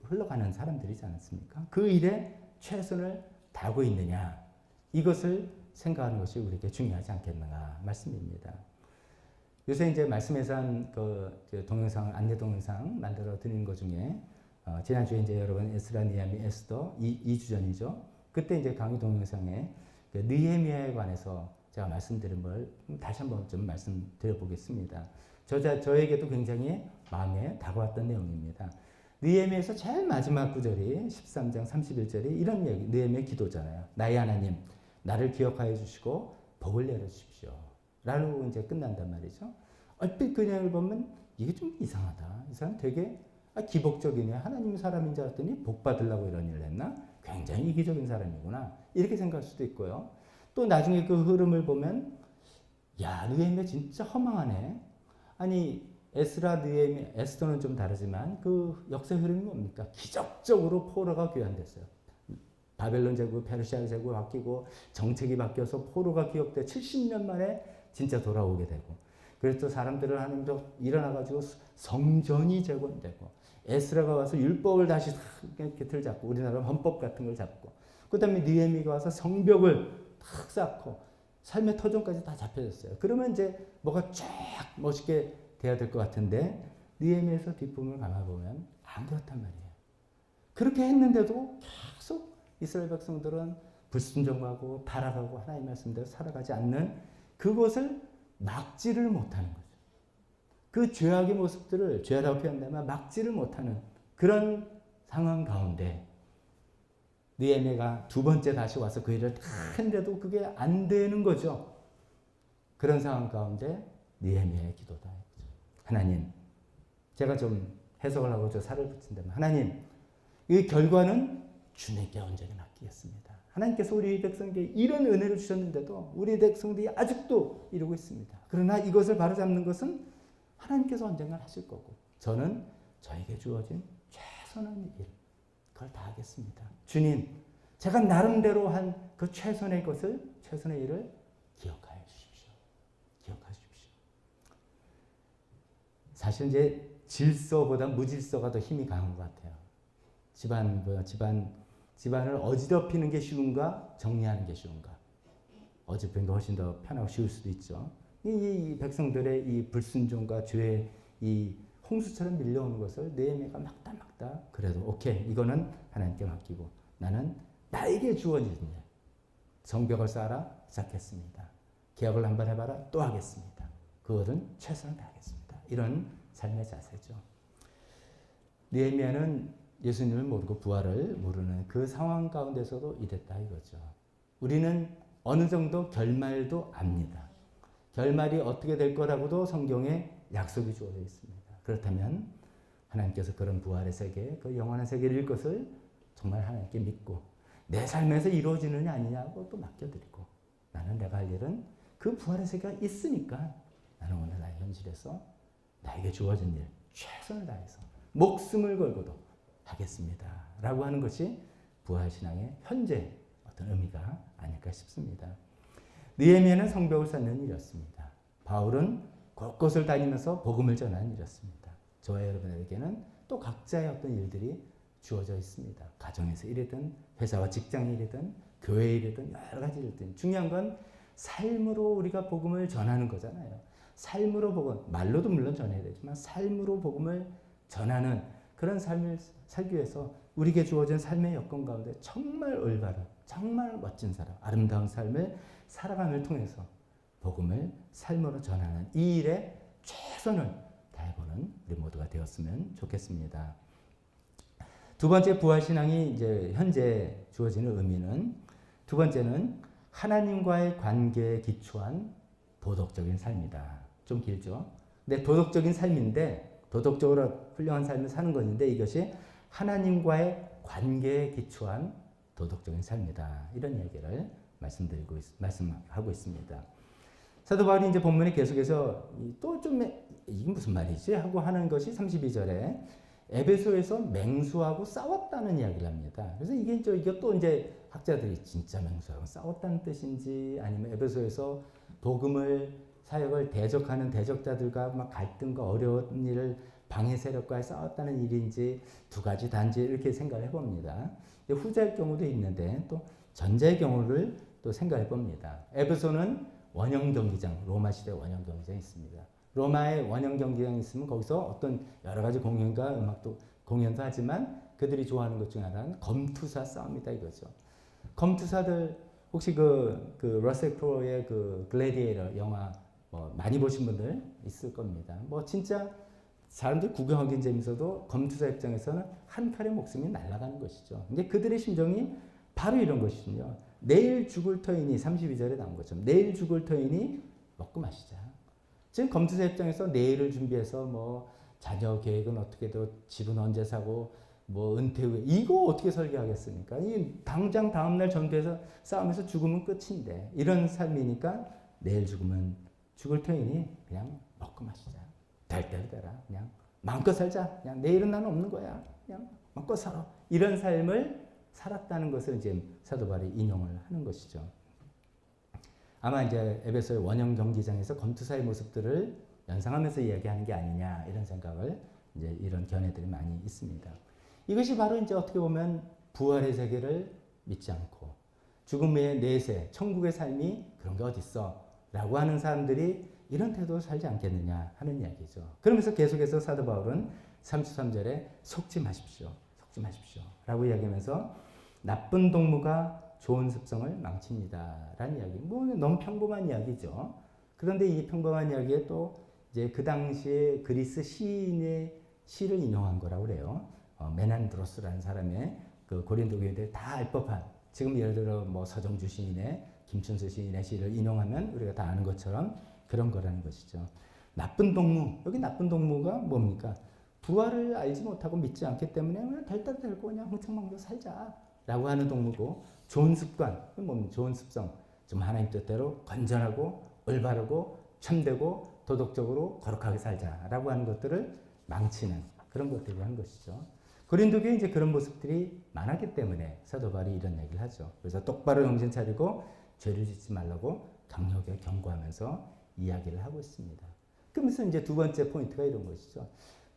흘러가는 사람들이지 않습니까? 그 일에 최선을 다하고 있느냐, 이것을 생각하는 것이 우리에게 중요하지 않겠는가 말씀입니다. 요새 이제 말씀에서 한 동영상, 안내 동영상 만들어 드리는 것 중에 지난주에 이제 여러분 에스라, 느헤미야, 에스더 2주 전이죠. 그때 이제 강의 동영상에 느헤미야에 관해서 제가 말씀드린 걸 다시 한번 좀 말씀드려 보겠습니다. 저에게도 굉장히 마음에 다가왔던 내용입니다. 느헤미야에서 제일 마지막 구절이 13장 31절이 이런 얘기, 느헤미야의 기도잖아요. 나의 하나님, 나를 기억하여 주시고 복을 내려 주십시오. 라고 이제 끝난단 말이죠. 얼핏 그 내용을 보면 이게 좀 이상하다. 이 사람 되게 기복적이네. 하나님 사람인 줄 알았더니 복 받으려고 이런 일을 했나? 굉장히 이기적인 사람이구나. 이렇게 생각할 수도 있고요. 또 나중에 그 흐름을 보면, 야, 느헤미야 진짜 허망하네. 아니, 에스라, 느헤미야, 에스더는 좀 다르지만 그 역사의 흐름이 뭡니까? 기적적으로 포로가 귀환됐어요. 바벨론 제국, 페르시아 제국 바뀌고 정책이 바뀌어서 포로가 기억돼 70년 만에 진짜 돌아오게 되고, 그래서 사람들을 하나님도 일어나가지고 성전이 재건되고, 에스라가 와서 율법을 다시 이렇게 틀 잡고, 우리나라 헌법 같은 걸 잡고, 그 다음에 느헤미야가 와서 성벽을 탁 쌓고 삶의 터전까지 다 잡혀졌어요. 그러면 이제 뭐가 쫙 멋있게 돼야 될 것 같은데, 느헤미야에서 뒷부분을 감아보면 안 그렇단 말이에요. 그렇게 했는데도 계속 이스라엘 백성들은 불순종하고 타락하고 하나님 말씀대로 살아가지 않는 그것을 막지를 못하는 거죠. 그 죄악의 모습들을 죄라고 표현한다면 막지를 못하는 그런 상황 가운데 느헤미야가 두 번째 다시 와서 그 일을 다 했는데도 그게 안 되는 거죠. 그런 상황 가운데 느헤미야의 기도다. 하나님, 제가 좀 해석을 하고 저 살을 붙인다면, 하나님, 이 결과는 주님께 온전히 맡기겠습니다. 하나님께서 우리 백성에게 이런 은혜를 주셨는데도 우리 백성들이 아직도 이러고 있습니다. 그러나 이것을 바로잡는 것은 하나님께서 언젠가 하실 거고, 저는 저에게 주어진 최선의 일, 그걸 다 하겠습니다. 주님, 제가 나름대로 한 그 최선의 것을, 최선의 일을 기억하여 주십시오. 기억하여 주십시오. 사실 이제 질서보다 무질서가 더 힘이 강한 것 같아요. 집안을 어지럽히는 게 쉬운가, 정리하는 게 쉬운가? 어지럽히는 게 훨씬 더 편하고 쉬울 수도 있죠. 이 백성들의 이 불순종과 죄의 이 홍수처럼 밀려오는 것을 느헤미야가 막다 그래도 오케이, 이거는 하나님께 맡기고 나는 나에게 주어진 일, 성벽을 쌓아라, 시작했습니다. 계약을 한번 해봐라, 또 하겠습니다. 그것은 최선을 다하겠습니다. 이런 삶의 자세죠. 느헤미야는 예수님을 모르고 부활을 모르는 그 상황 가운데서도 이랬다 이거죠. 우리는 어느 정도 결말도 압니다. 결말이 어떻게 될 거라고도 성경에 약속이 주어져 있습니다. 그렇다면 하나님께서 그런 부활의 세계, 그 영원한 세계를 것을 정말 하나님께 믿고 내 삶에서 이루어지느냐 아니냐고 또 맡겨드리고, 나는 내가 할 일은 그 부활의 세계가 있으니까 나는 오늘 나의 현실에서 나에게 주어진 일 최선을 다해서 목숨을 걸고도 하겠습니다. 라고 하는 것이 부활신앙의 현재 어떤 의미가 아닐까 싶습니다. 느헤미야는 성벽을 쌓는 일이었습니다. 바울은 곳곳을 다니면서 복음을 전하는 일이었습니다. 저와 여러분에게는 또 각자의 어떤 일들이 주어져 있습니다. 가정에서 일이든 회사와 직장 일이든 교회 일이든 여러 가지 일이든 중요한 건 삶으로 우리가 복음을 전하는 거잖아요. 삶으로 복음, 말로도 물론 전해야 되지만 삶으로 복음을 전하는 그런 삶을 살기 위해서 우리에게 주어진 삶의 여건 가운데 정말 올바른, 정말 멋진 사람, 아름다운 삶을 살아감을 통해서 복음을 삶으로 전하는 이 일에 최선을 다해보는 우리 모두가 되었으면 좋겠습니다. 두 번째 부활신앙이 이제 현재 주어지는 의미는 두 번째는 하나님과의 관계에 기초한 도덕적인 삶이다. 좀 길죠. 근데 도덕적인 삶인데 도덕적으로 훌륭한 삶을 사는 것인데 이것이 하나님과의 관계에 기초한 도덕적인 삶이다. 이런 얘기를 말씀하고 있습니다. 사도 바울이 이제 본문에 계속해서 또 좀 이게 무슨 말이지 하고 하는 것이 32절에 에베소에서 맹수하고 싸웠다는 이야기를 합니다. 그래서 이게 또 이제 학자들이 진짜 맹수하고 싸웠다는 뜻인지 아니면 에베소에서 복음을 사역을 대적하는 대적자들과 막 갈등과 어려운 일을 방해 세력과 싸웠다는 일인지 두 가지 단지 이렇게 생각을 해봅니다. 후자의 경우도 있는데 또 전자의 경우를 또 생각해 봅니다. 에베소는 원형 경기장, 로마 시대 원형 경기장이 있습니다. 로마의 원형 경기장이 있으면 거기서 어떤 여러 가지 공연과 음악도 공연도 하지만 그들이 좋아하는 것 중에 하나는 검투사 싸움이다 이거죠. 검투사들 혹시 그 러셀 크로우의 그 글래디에이터 영화 뭐 많이 보신 분들 있을 겁니다. 뭐 진짜 사람들 구경하기는 재밌어도 검투사 입장에서는 한 칼의 목숨이 날아가는 것이죠. 근데 그들의 심정이 바로 이런 것이군요. 내일 죽을 터이니 32절에 나온 것처럼 내일 죽을 터이니 먹고 마시자. 지금 검투사 입장에서 내일을 준비해서 뭐 자녀 계획은 어떻게 돼, 집은 언제 사고 뭐 은퇴 후에 이거 어떻게 설계하겠습니까? 이 당장 다음날 전투에서 싸우면서 죽으면 끝인데 이런 삶이니까 내일 죽을 터이니 그냥 먹고 마시자. 될 대로 되라. 그냥 마음껏 살자. 그냥 내일은 나는 없는 거야. 그냥 마음껏 살아. 이런 삶을 살았다는 것을 이제 사도 바울이 인용을 하는 것이죠. 아마 이제 에베소의 원형 경기장에서 검투사의 모습들을 연상하면서 이야기하는 게 아니냐 이런 생각을 이제 이런 견해들이 많이 있습니다. 이것이 바로 이제 어떻게 보면 부활의 세계를 믿지 않고 죽음의 내세, 천국의 삶이 그런 게 어딨어 라고 하는 사람들이 이런 태도로 살지 않겠느냐 하는 이야기죠. 그러면서 계속해서 사도 바울은 33절에 속지 마십시오. 속지 마십시오. 라고 이야기하면서 나쁜 동무가 좋은 습성을 망칩니다. 라는 이야기. 뭐 너무 평범한 이야기죠. 그런데 이 평범한 이야기에 또 이제 그 당시에 그리스 시인의 시를 인용한 거라고 그래요. 메난드로스라는 사람의 그 고린도 교인들 다 알 법한 지금 예를 들어 뭐 서정주 시인의 김춘수 시인의 시를 인용하면 우리가 다 아는 것처럼 그런 거라는 것이죠. 나쁜 동무. 여기 나쁜 동무가 뭡니까? 부활을 알지 못하고 믿지 않기 때문에 그냥 될 대로 되고 그냥 흥청망청 살자. 라고 하는 동무고 좋은 습관. 뭡니까? 좋은 습성. 좀 하나님 뜻대로 건전하고 올바르고 참되고 도덕적으로 거룩하게 살자라고 하는 것들을 망치는 그런 것들을 한 것이죠. 고린도 교회 이제 그런 모습들이 많았기 때문에 사도 바울이 이런 얘기를 하죠. 그래서 똑바로 정신 차리고 죄를 짓지 말라고 강력하게 경고하면서 이야기를 하고 있습니다. 그러면서 이제 두 번째 포인트가 이런 것이죠.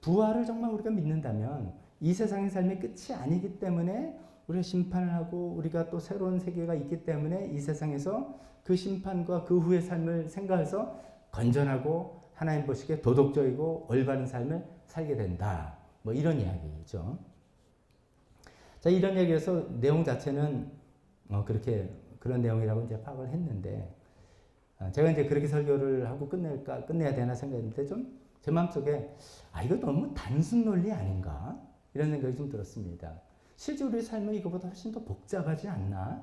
부활을 정말 우리가 믿는다면 이 세상의 삶이 끝이 아니기 때문에 우리가 심판을 하고 우리가 또 새로운 세계가 있기 때문에 이 세상에서 그 심판과 그 후의 삶을 생각해서 건전하고 하나님 보시기에 도덕적이고 올바른 삶을 살게 된다. 뭐 이런 이야기죠. 자, 이런 얘기에서 내용 자체는 그렇게 그런 내용이라고 이제 파악을 했는데 제가 이제 그렇게 설교를 하고 끝내야 되나 생각했는데 좀 제 마음속에 이거 너무 단순 논리 아닌가 이런 생각이 좀 들었습니다. 실제 우리 삶은 이거보다 훨씬 더 복잡하지 않나?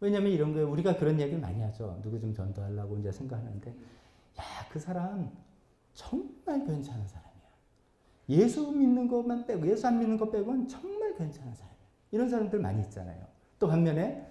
왜냐하면 이런 거에 우리가 그런 얘기를 많이 하죠. 누구 좀 전도하려고 이제 생각하는데 그 사람 정말 괜찮은 사람이야. 예수 믿는 것만 빼고 예수 안 믿는 것 빼고는 정말 괜찮은 사람이야. 이런 사람들 많이 있잖아요. 또 반면에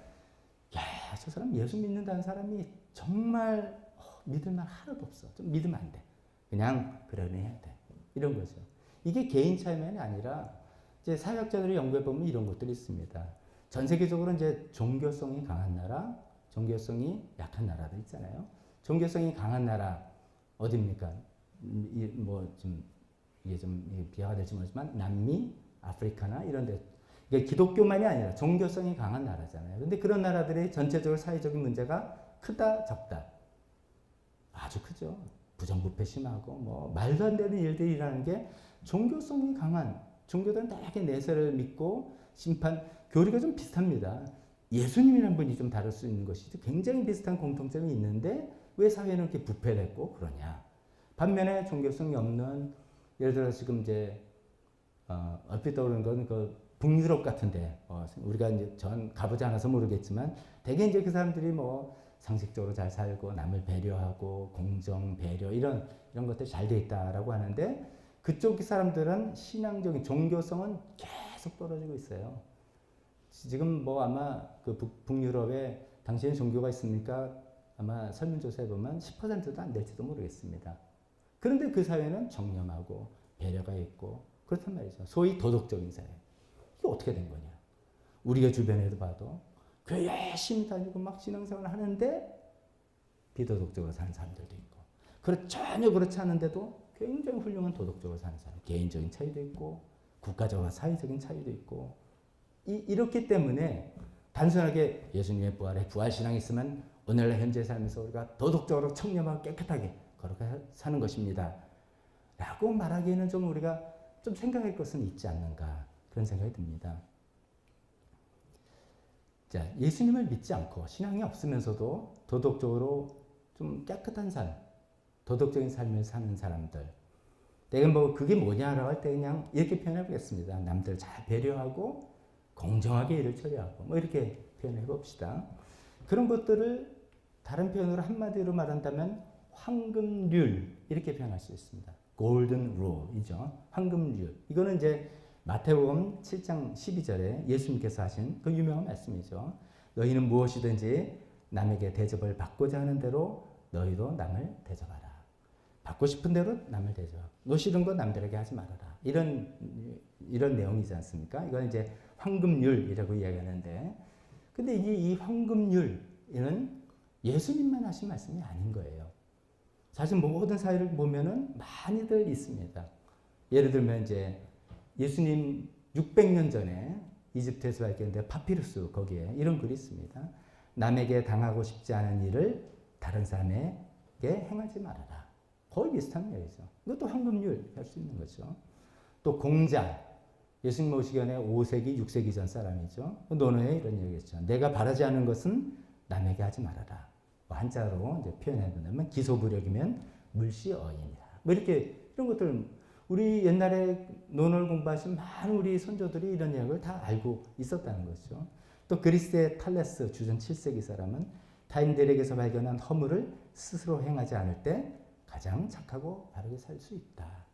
저 사람 예수 믿는다는 사람이 정말 믿을 만 하나도 없어. 좀 믿으면 안 돼. 그냥 그러네 해야 돼. 이런 거죠. 이게 개인 차이만이 아니라 이제 사회학자들이 연구해 보면 이런 것들이 있습니다. 전 세계적으로 이제 종교성이 강한 나라, 종교성이 약한 나라도 있잖아요. 종교성이 강한 나라 어디입니까? 이게 좀 비하가 될지 모르지만 남미, 아프리카나 이런 데 이게 기독교만이 아니라 종교성이 강한 나라잖아요. 근데 그런 나라들의 전체적으로 사회적인 문제가 크다, 적다. 아주 크죠. 부정부패 심하고 뭐 말도 안 되는 일들이 일어나는 게 종교성이 강한 종교들은 다양하게 내세를 믿고 심판, 교리가 좀 비슷합니다. 예수님이라는 분이 좀 다를 수 있는 것이죠. 굉장히 비슷한 공통점이 있는데 왜 사회는 이렇게 부패됐고 그러냐. 반면에 종교성이 없는 예를 들어 지금 이제 얼핏 떠오르는 건 그 북유럽 같은데 우리가 이제 전 가보지 않아서 모르겠지만 대개 이제 그 사람들이 뭐 상식적으로 잘 살고 남을 배려하고 공정 배려 이런 것들이 잘 돼 있다라고 하는데 그쪽 사람들은 신앙적인 종교성은 계속 떨어지고 있어요. 지금 뭐 아마 그 북유럽에 당시에 종교가 있습니까? 아마 설문조사해 보면 10%도 안 될지도 모르겠습니다. 그런데 그 사회는 정념하고 배려가 있고 그렇단 말이죠. 소위 도덕적인 사회. 이게 어떻게 된 거냐. 우리가 주변에도 봐도 교회 열심히 다니고 막 신앙생활을 하는데 비도덕적으로 사는 사람들도 있고 전혀 그렇지 않은데도 굉장히 훌륭한 도덕적으로 사는 사람. 개인적인 차이도 있고 국가적으로 사회적인 차이도 있고 이렇기 때문에 단순하게 예수님의 부활신앙이 있으면 오늘날 현재 삶에서 우리가 도덕적으로 청렴하고 깨끗하게 거룩하게 사는 것입니다. 라고 말하기에는 좀 우리가 좀 생각할 것은 있지 않는가 그런 생각이 듭니다. 자, 예수님을 믿지 않고 신앙이 없으면서도 도덕적으로 좀 깨끗한 삶, 도덕적인 삶을 사는 사람들. 내가 뭐 그게 뭐냐라고 할 때 그냥 이렇게 표현해 보겠습니다. 남들 잘 배려하고 공정하게 일을 처리하고 뭐 이렇게 표현해 봅시다. 그런 것들을 다른 표현으로 한마디로 말한다면 황금률 이렇게 표현할 수 있습니다. 골든 룰이죠. 황금률. 이거는 이제 마태복음 7장 12절에 예수님께서 하신 그 유명한 말씀이죠. 너희는 무엇이든지 남에게 대접을 받고자 하는 대로 너희도 남을 대접하라. 받고 싶은 대로 남을 대접하고 노시는 거 남들에게 하지 말아라. 이런 내용이지 않습니까? 이건 이제 황금률이라고 이야기하는데 근데 이 황금률은 예수님만 하신 말씀이 아닌 거예요. 사실 모든 사회를 보면은 많이들 있습니다. 예를 들면 이제 예수님 600년 전에 이집트에서 발견된 파피루스 거기에 이런 글이 있습니다. 남에게 당하고 싶지 않은 일을 다른 사람에게 행하지 말아라. 거의 비슷한 얘기죠. 이것도 황금률 할 수 있는 거죠. 또 공자. 예수님 오시기 전에 5세기, 6세기 전 사람이죠. 논어에 이런 얘기했죠. 내가 바라지 않은 것은 남에게 하지 말아라. 한자로 이제 표현해 본다면 기소부력이면 물시어인이다. 뭐 이렇게 이런 것들 우리 옛날에 논어를 공부하신 많은 우리 선조들이 이런 이야기를 다 알고 있었다는 거죠. 또 그리스의 탈레스 주전 7세기 사람은 타인들에게서 발견한 허물을 스스로 행하지 않을 때 가장 착하고 바르게 살 수 있다.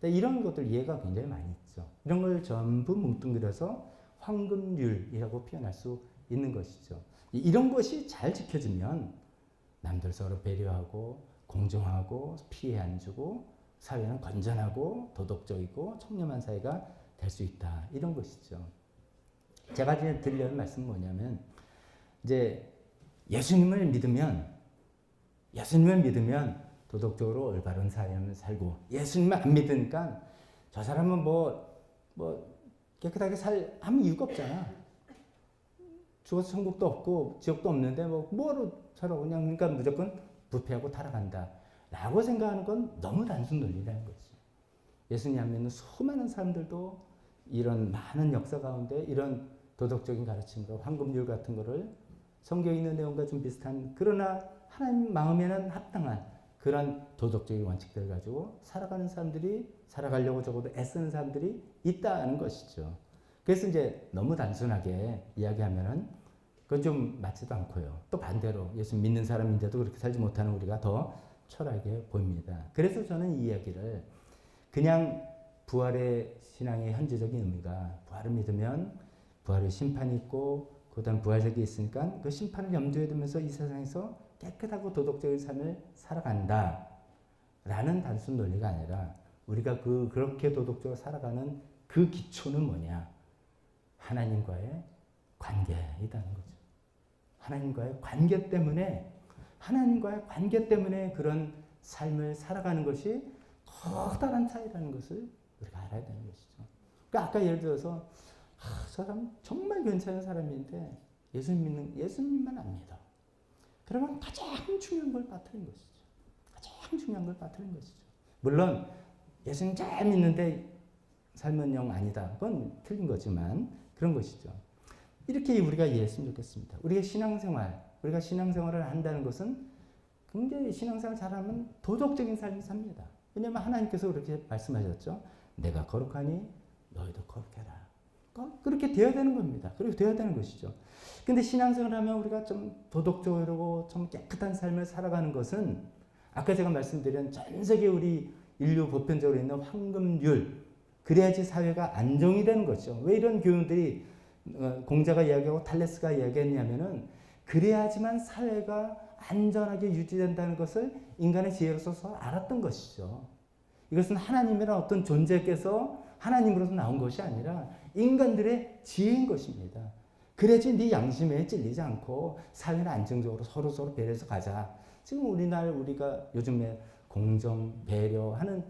이런 것들 이해가 굉장히 많이 있죠. 이런 걸 전부 뭉뚱그려서 황금률이라고 표현할 수 있는 것이죠. 이런 것이 잘 지켜지면 남들 서로 배려하고 공정하고 피해 안 주고 사회는 건전하고 도덕적이고 청렴한 사회가 될 수 있다. 이런 것이죠. 제가 이제 드리려는 말씀은 뭐냐면 이제 예수님을 믿으면 도덕적으로 올바른 삶을 살고 예수님을 안 믿으니까 저 사람은 뭐 깨끗하게 살 아무 이유가 없잖아. 죽어서 천국도 없고 지옥도 없는데 뭐로 살아 그냥 그러니까 무조건 부패하고 타락한다. 라고 생각하는 건 너무 단순 논리라는 거지. 예수님 안 믿는 수많은 사람들도 이런 많은 역사 가운데 이런 도덕적인 가르침으로 황금률 같은 거를 성경에 있는 내용과 좀 비슷한 그러나 하나님 마음에는 합당한 그런 도덕적인 원칙들을 가지고 살아가려고 적어도 애쓰는 사람들이 있다는 것이죠. 그래서 이제 너무 단순하게 이야기하면은 그건 좀 맞지도 않고요. 또 반대로 예수 믿는 사람인데도 그렇게 살지 못하는 우리가 더 초라하게 보입니다. 그래서 저는 이 이야기를 그냥 부활의 신앙의 현재적인 의미가 부활을 믿으면 부활의 심판이 있고 그 그다음 부활세계에 있으니까 그 심판을 염두에 두면서 이 세상에서 깨끗하고 도덕적인 삶을 살아간다 라는 단순 논리가 아니라 우리가 그렇게 도덕적으로 살아가는 그 기초는 뭐냐? 하나님과의 관계이다는 거죠. 하나님과의 관계 때문에 그런 삶을 살아가는 것이 커다란 차이라는 것을 우리가 알아야 되는 것이죠. 그러니까 아까 예를 들어서 저 사람 정말 괜찮은 사람인데 예수님만 안 믿어. 그러면 가장 중요한 걸 빠뜨린 것이죠. 물론 예수님 잘 믿는데 삶은 영 아니다. 그건 틀린 거지만 그런 것이죠. 이렇게 우리가 이해했으면 좋겠습니다. 우리가 신앙생활을 한다는 것은 굉장히 신앙생활 잘하면 도덕적인 삶을 삽니다. 왜냐하면 하나님께서 그렇게 말씀하셨죠. 내가 거룩하니 너희도 거룩해라. 그렇게 되어야 되는 겁니다. 그렇게 되어야 되는 것이죠. 근데 신앙생활을 하면 우리가 좀 도덕적이고 좀 깨끗한 삶을 살아가는 것은 아까 제가 말씀드린 전 세계 우리 인류 보편적으로 있는 황금률, 그래야지 사회가 안정이 되는 거죠. 왜 이런 교훈들이 공자가 이야기하고 탈레스가 이야기했냐면은 그래야지만 사회가 안전하게 유지된다는 것을 인간의 지혜로서 알았던 것이죠. 이것은 하나님이란 어떤 존재께서 하나님으로서 나온 것이 아니라 인간들의 지혜인 것입니다. 그래야지 네 양심에 찔리지 않고 사회는 안정적으로 서로 배려해서 가자. 지금 우리가 요즘에 공정, 배려하는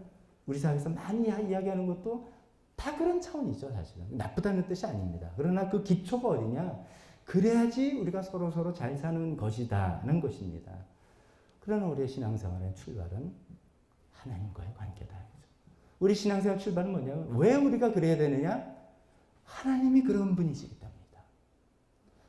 우리 사회에서 많이 이야기하는 것도 다 그런 차원이죠, 사실은. 나쁘다는 뜻이 아닙니다. 그러나 그 기초가 어디냐? 그래야지 우리가 서로 잘 사는 것이다는 것입니다. 그러나 우리의 신앙생활의 출발은 하나님과의 관계다. 우리 신앙생활 출발은 뭐냐면 왜 우리가 그래야 되느냐? 하나님이 그런 분이시기 때문이다.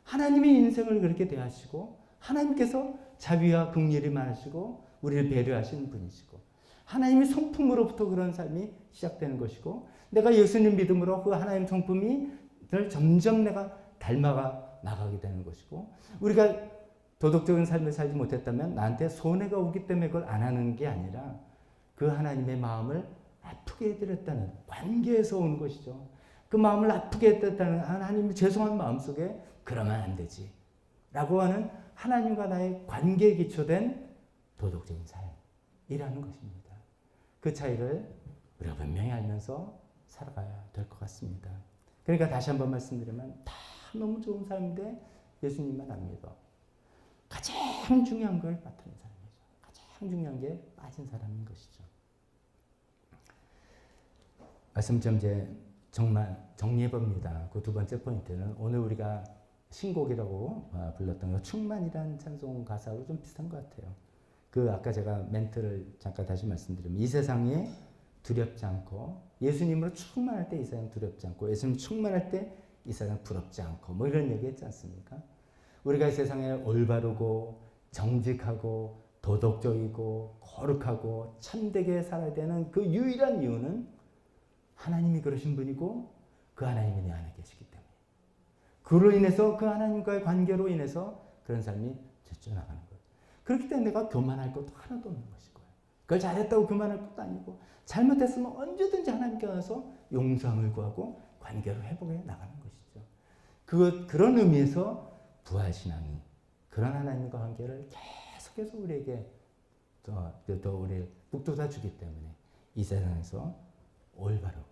하나님이 인생을 그렇게 대하시고 하나님께서 자비와 긍휼이 많으시고 우리를 배려하시는 분이시고 하나님의 성품으로부터 그런 삶이 시작되는 것이고 내가 예수님 믿음으로 그 하나님 성품이 점점 내가 닮아가 나가게 되는 것이고 우리가 도덕적인 삶을 살지 못했다면 나한테 손해가 오기 때문에 그걸 안 하는 게 아니라 그 하나님의 마음을 아프게 해드렸다는 관계에서 오는 것이죠. 그 마음을 아프게 했다는 하나님의 죄송한 마음 속에 그러면 안 되지 라고 하는 하나님과 나의 관계에 기초된 도덕적인 삶이라는 것입니다. 그 차이를 우리가 분명히 알면서 살아가야 될 것 같습니다. 그러니까 다시 한번 말씀드리면 다 너무 좋은 삶인데 예수님만 안 믿어. 가장 중요한 걸 빠뜨린 사람이죠. 가장 중요한 게 빠진 사람인 것이죠. 말씀 좀 이제 정말 정리해봅니다. 그 두 번째 포인트는 오늘 우리가 신곡이라고 불렀던 거 충만이라는 찬송 가사하고 좀 비슷한 것 같아요. 그 아까 제가 멘트를 잠깐 다시 말씀드리면 이 세상에 두렵지 않고 예수님으로 충만할 때 이 세상 두렵지 않고 예수님 충만할 때 이 세상 부럽지 않고 뭐 이런 얘기 했지 않습니까? 우리가 이 세상에 올바르고 정직하고 도덕적이고 거룩하고 참되게 살아야 되는 그 유일한 이유는 하나님이 그러신 분이고 그 하나님이 내 안에 계시기 때문에 그로 인해서 그 하나님과의 관계로 인해서 그런 삶이 젖어나가는 거예요. 그렇기 때문에 내가 교만할 것도 하나도 없는 것일 거예요. 그걸 잘했다고 교만할 것도 아니고 잘못했으면 언제든지 하나님께 와서 용서함을 구하고 관계로 회복해 나가는 것이죠. 그런 의미에서 부활신앙이 그런 하나님과 관계를 계속해서 우리에게 또 우리 북돋아 주기 때문에 이 세상에서 올바르고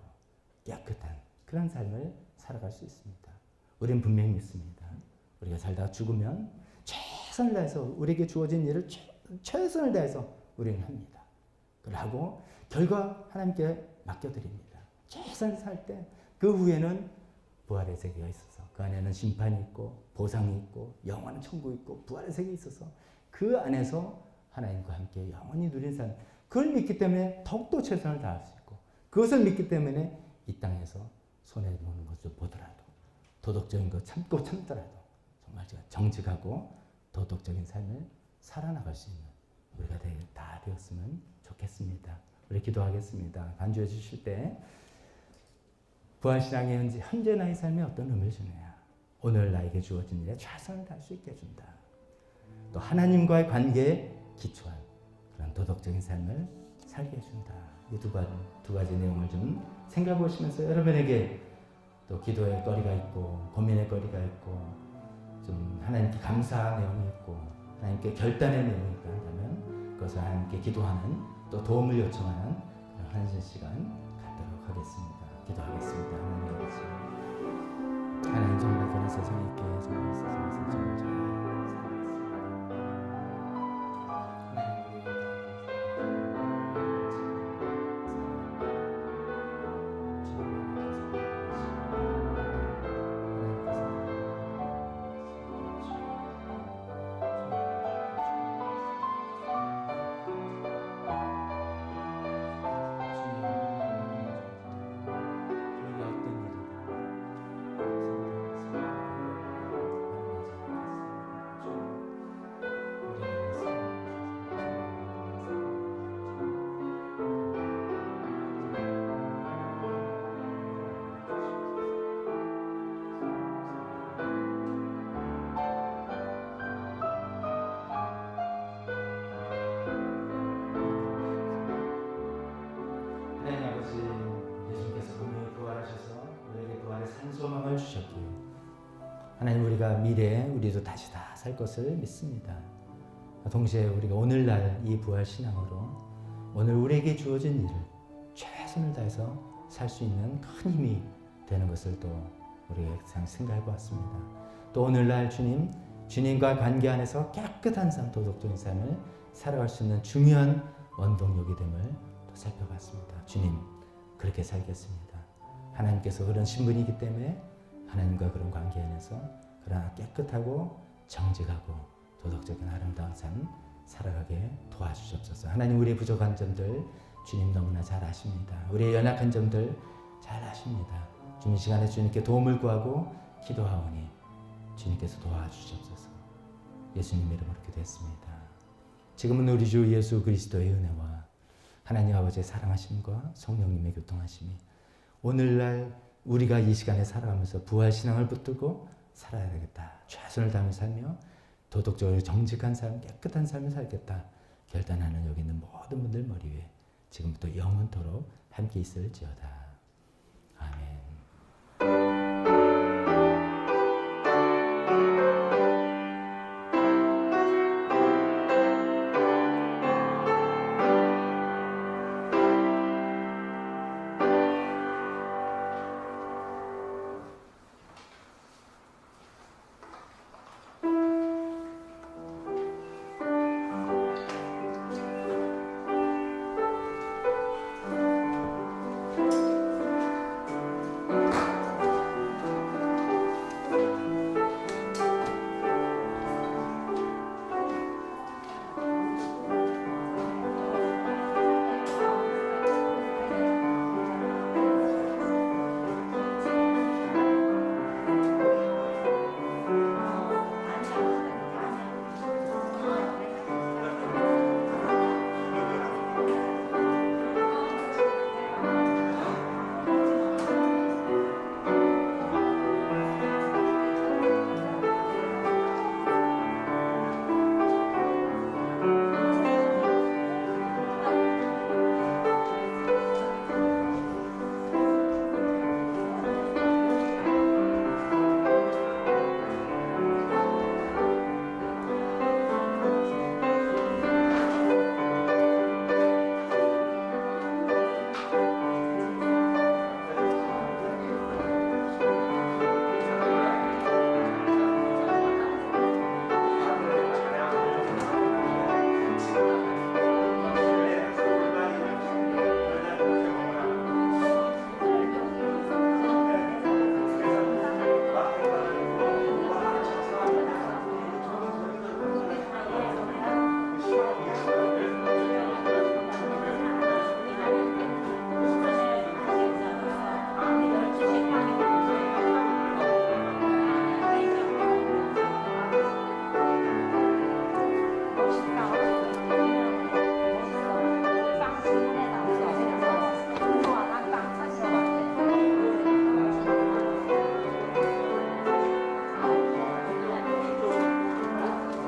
깨끗한 그런 삶을 살아갈 수 있습니다. 우리는 분명히 믿습니다. 우리가 살다가 죽으면 최선을 다해서 우리에게 주어진 일을 최선을 다해서 우리는 합니다. 그러고 결과 하나님께 맡겨드립니다. 최선을 살 때 그 후에는 부활의 세계가 있어서 그 안에는 심판이 있고 보상이 있고 영원한 천국이 있고 부활의 세계가 있어서 그 안에서 하나님과 함께 영원히 누린 삶 그걸 믿기 때문에 더욱더 최선을 다할 수 있고 그것을 믿기 때문에 이 땅에서 손해보는 것을 보더라도 도덕적인 거 참더라도 정말 제가 정직하고 도덕적인 삶을 살아나갈 수 있는 우리가 다 되었으면 좋겠습니다. 우리 기도하겠습니다. 반주해 주실 때 부활신앙의 현재 나의 삶에 어떤 의미를 주느냐 오늘 나에게 주어진 일에 최선을 다할 수 있게 해준다. 또 하나님과의 관계에 기초한 그런 도덕적인 삶을 살게 해준다. 이 두 가지 내용을 좀 생각해 보시면서 여러분에게 또 기도의 거리가 있고 고민의 거리가 있고 좀 하나님께 감사한 내용이 있고 하나님께 결단의 내용이 있다 한다면 그것을 하나님께 기도하는 또 도움을 요청하는 그런 한신 시간 갖도록 하겠습니다. 기도하겠습니다. 하나님 아버지, 하나님 정말 그런 세상에 있게 정말 세상에서 정말 잘 하나님 아버지, 예수님께서 분명히 부활하셔서 우리에게 부활의 산소망을 주셨기에 하나님 우리가 미래에 우리도 다시 다 살 것을 믿습니다. 동시에 우리가 오늘날 이 부활 신앙으로 오늘 우리에게 주어진 일을 최선을 다해서 살 수 있는 큰 힘이 되는 것을 또 우리가 생각해 보았습니다. 또 오늘날 주님과 관계 안에서 깨끗한 삶, 도덕적인 삶을 살아갈 수 있는 중요한 원동력이 됨을 또 살펴봤습니다. 주님, 그렇게 살겠습니다. 하나님께서 그런 신분이기 때문에 하나님과 그런 관계 안에서 그러나 깨끗하고 정직하고 도덕적인 아름다운 삶 살아가게 도와주시옵소서. 하나님, 우리의 부족한 점들 주님 너무나 잘 아십니다. 우리의 연약한 점들 잘 아십니다. 주님 시간에 주님께 도움을 구하고 기도하오니 주님께서 도와주시옵소서. 예수님 이름으로 기도했습니다. 지금은 우리 주 예수 그리스도의 은혜와 하나님 아버지의 사랑하심과 성령님의 교통하심이 오늘날 우리가 이 시간에 살아가면서 부활신앙을 붙들고 살아야 되겠다. 최선을 다하며 살며 도덕적으로 정직한 삶, 깨끗한 삶을 살겠다. 결단하는 여기 있는 모든 분들 머리 위에 지금부터 영원토록 함께 있을지어다.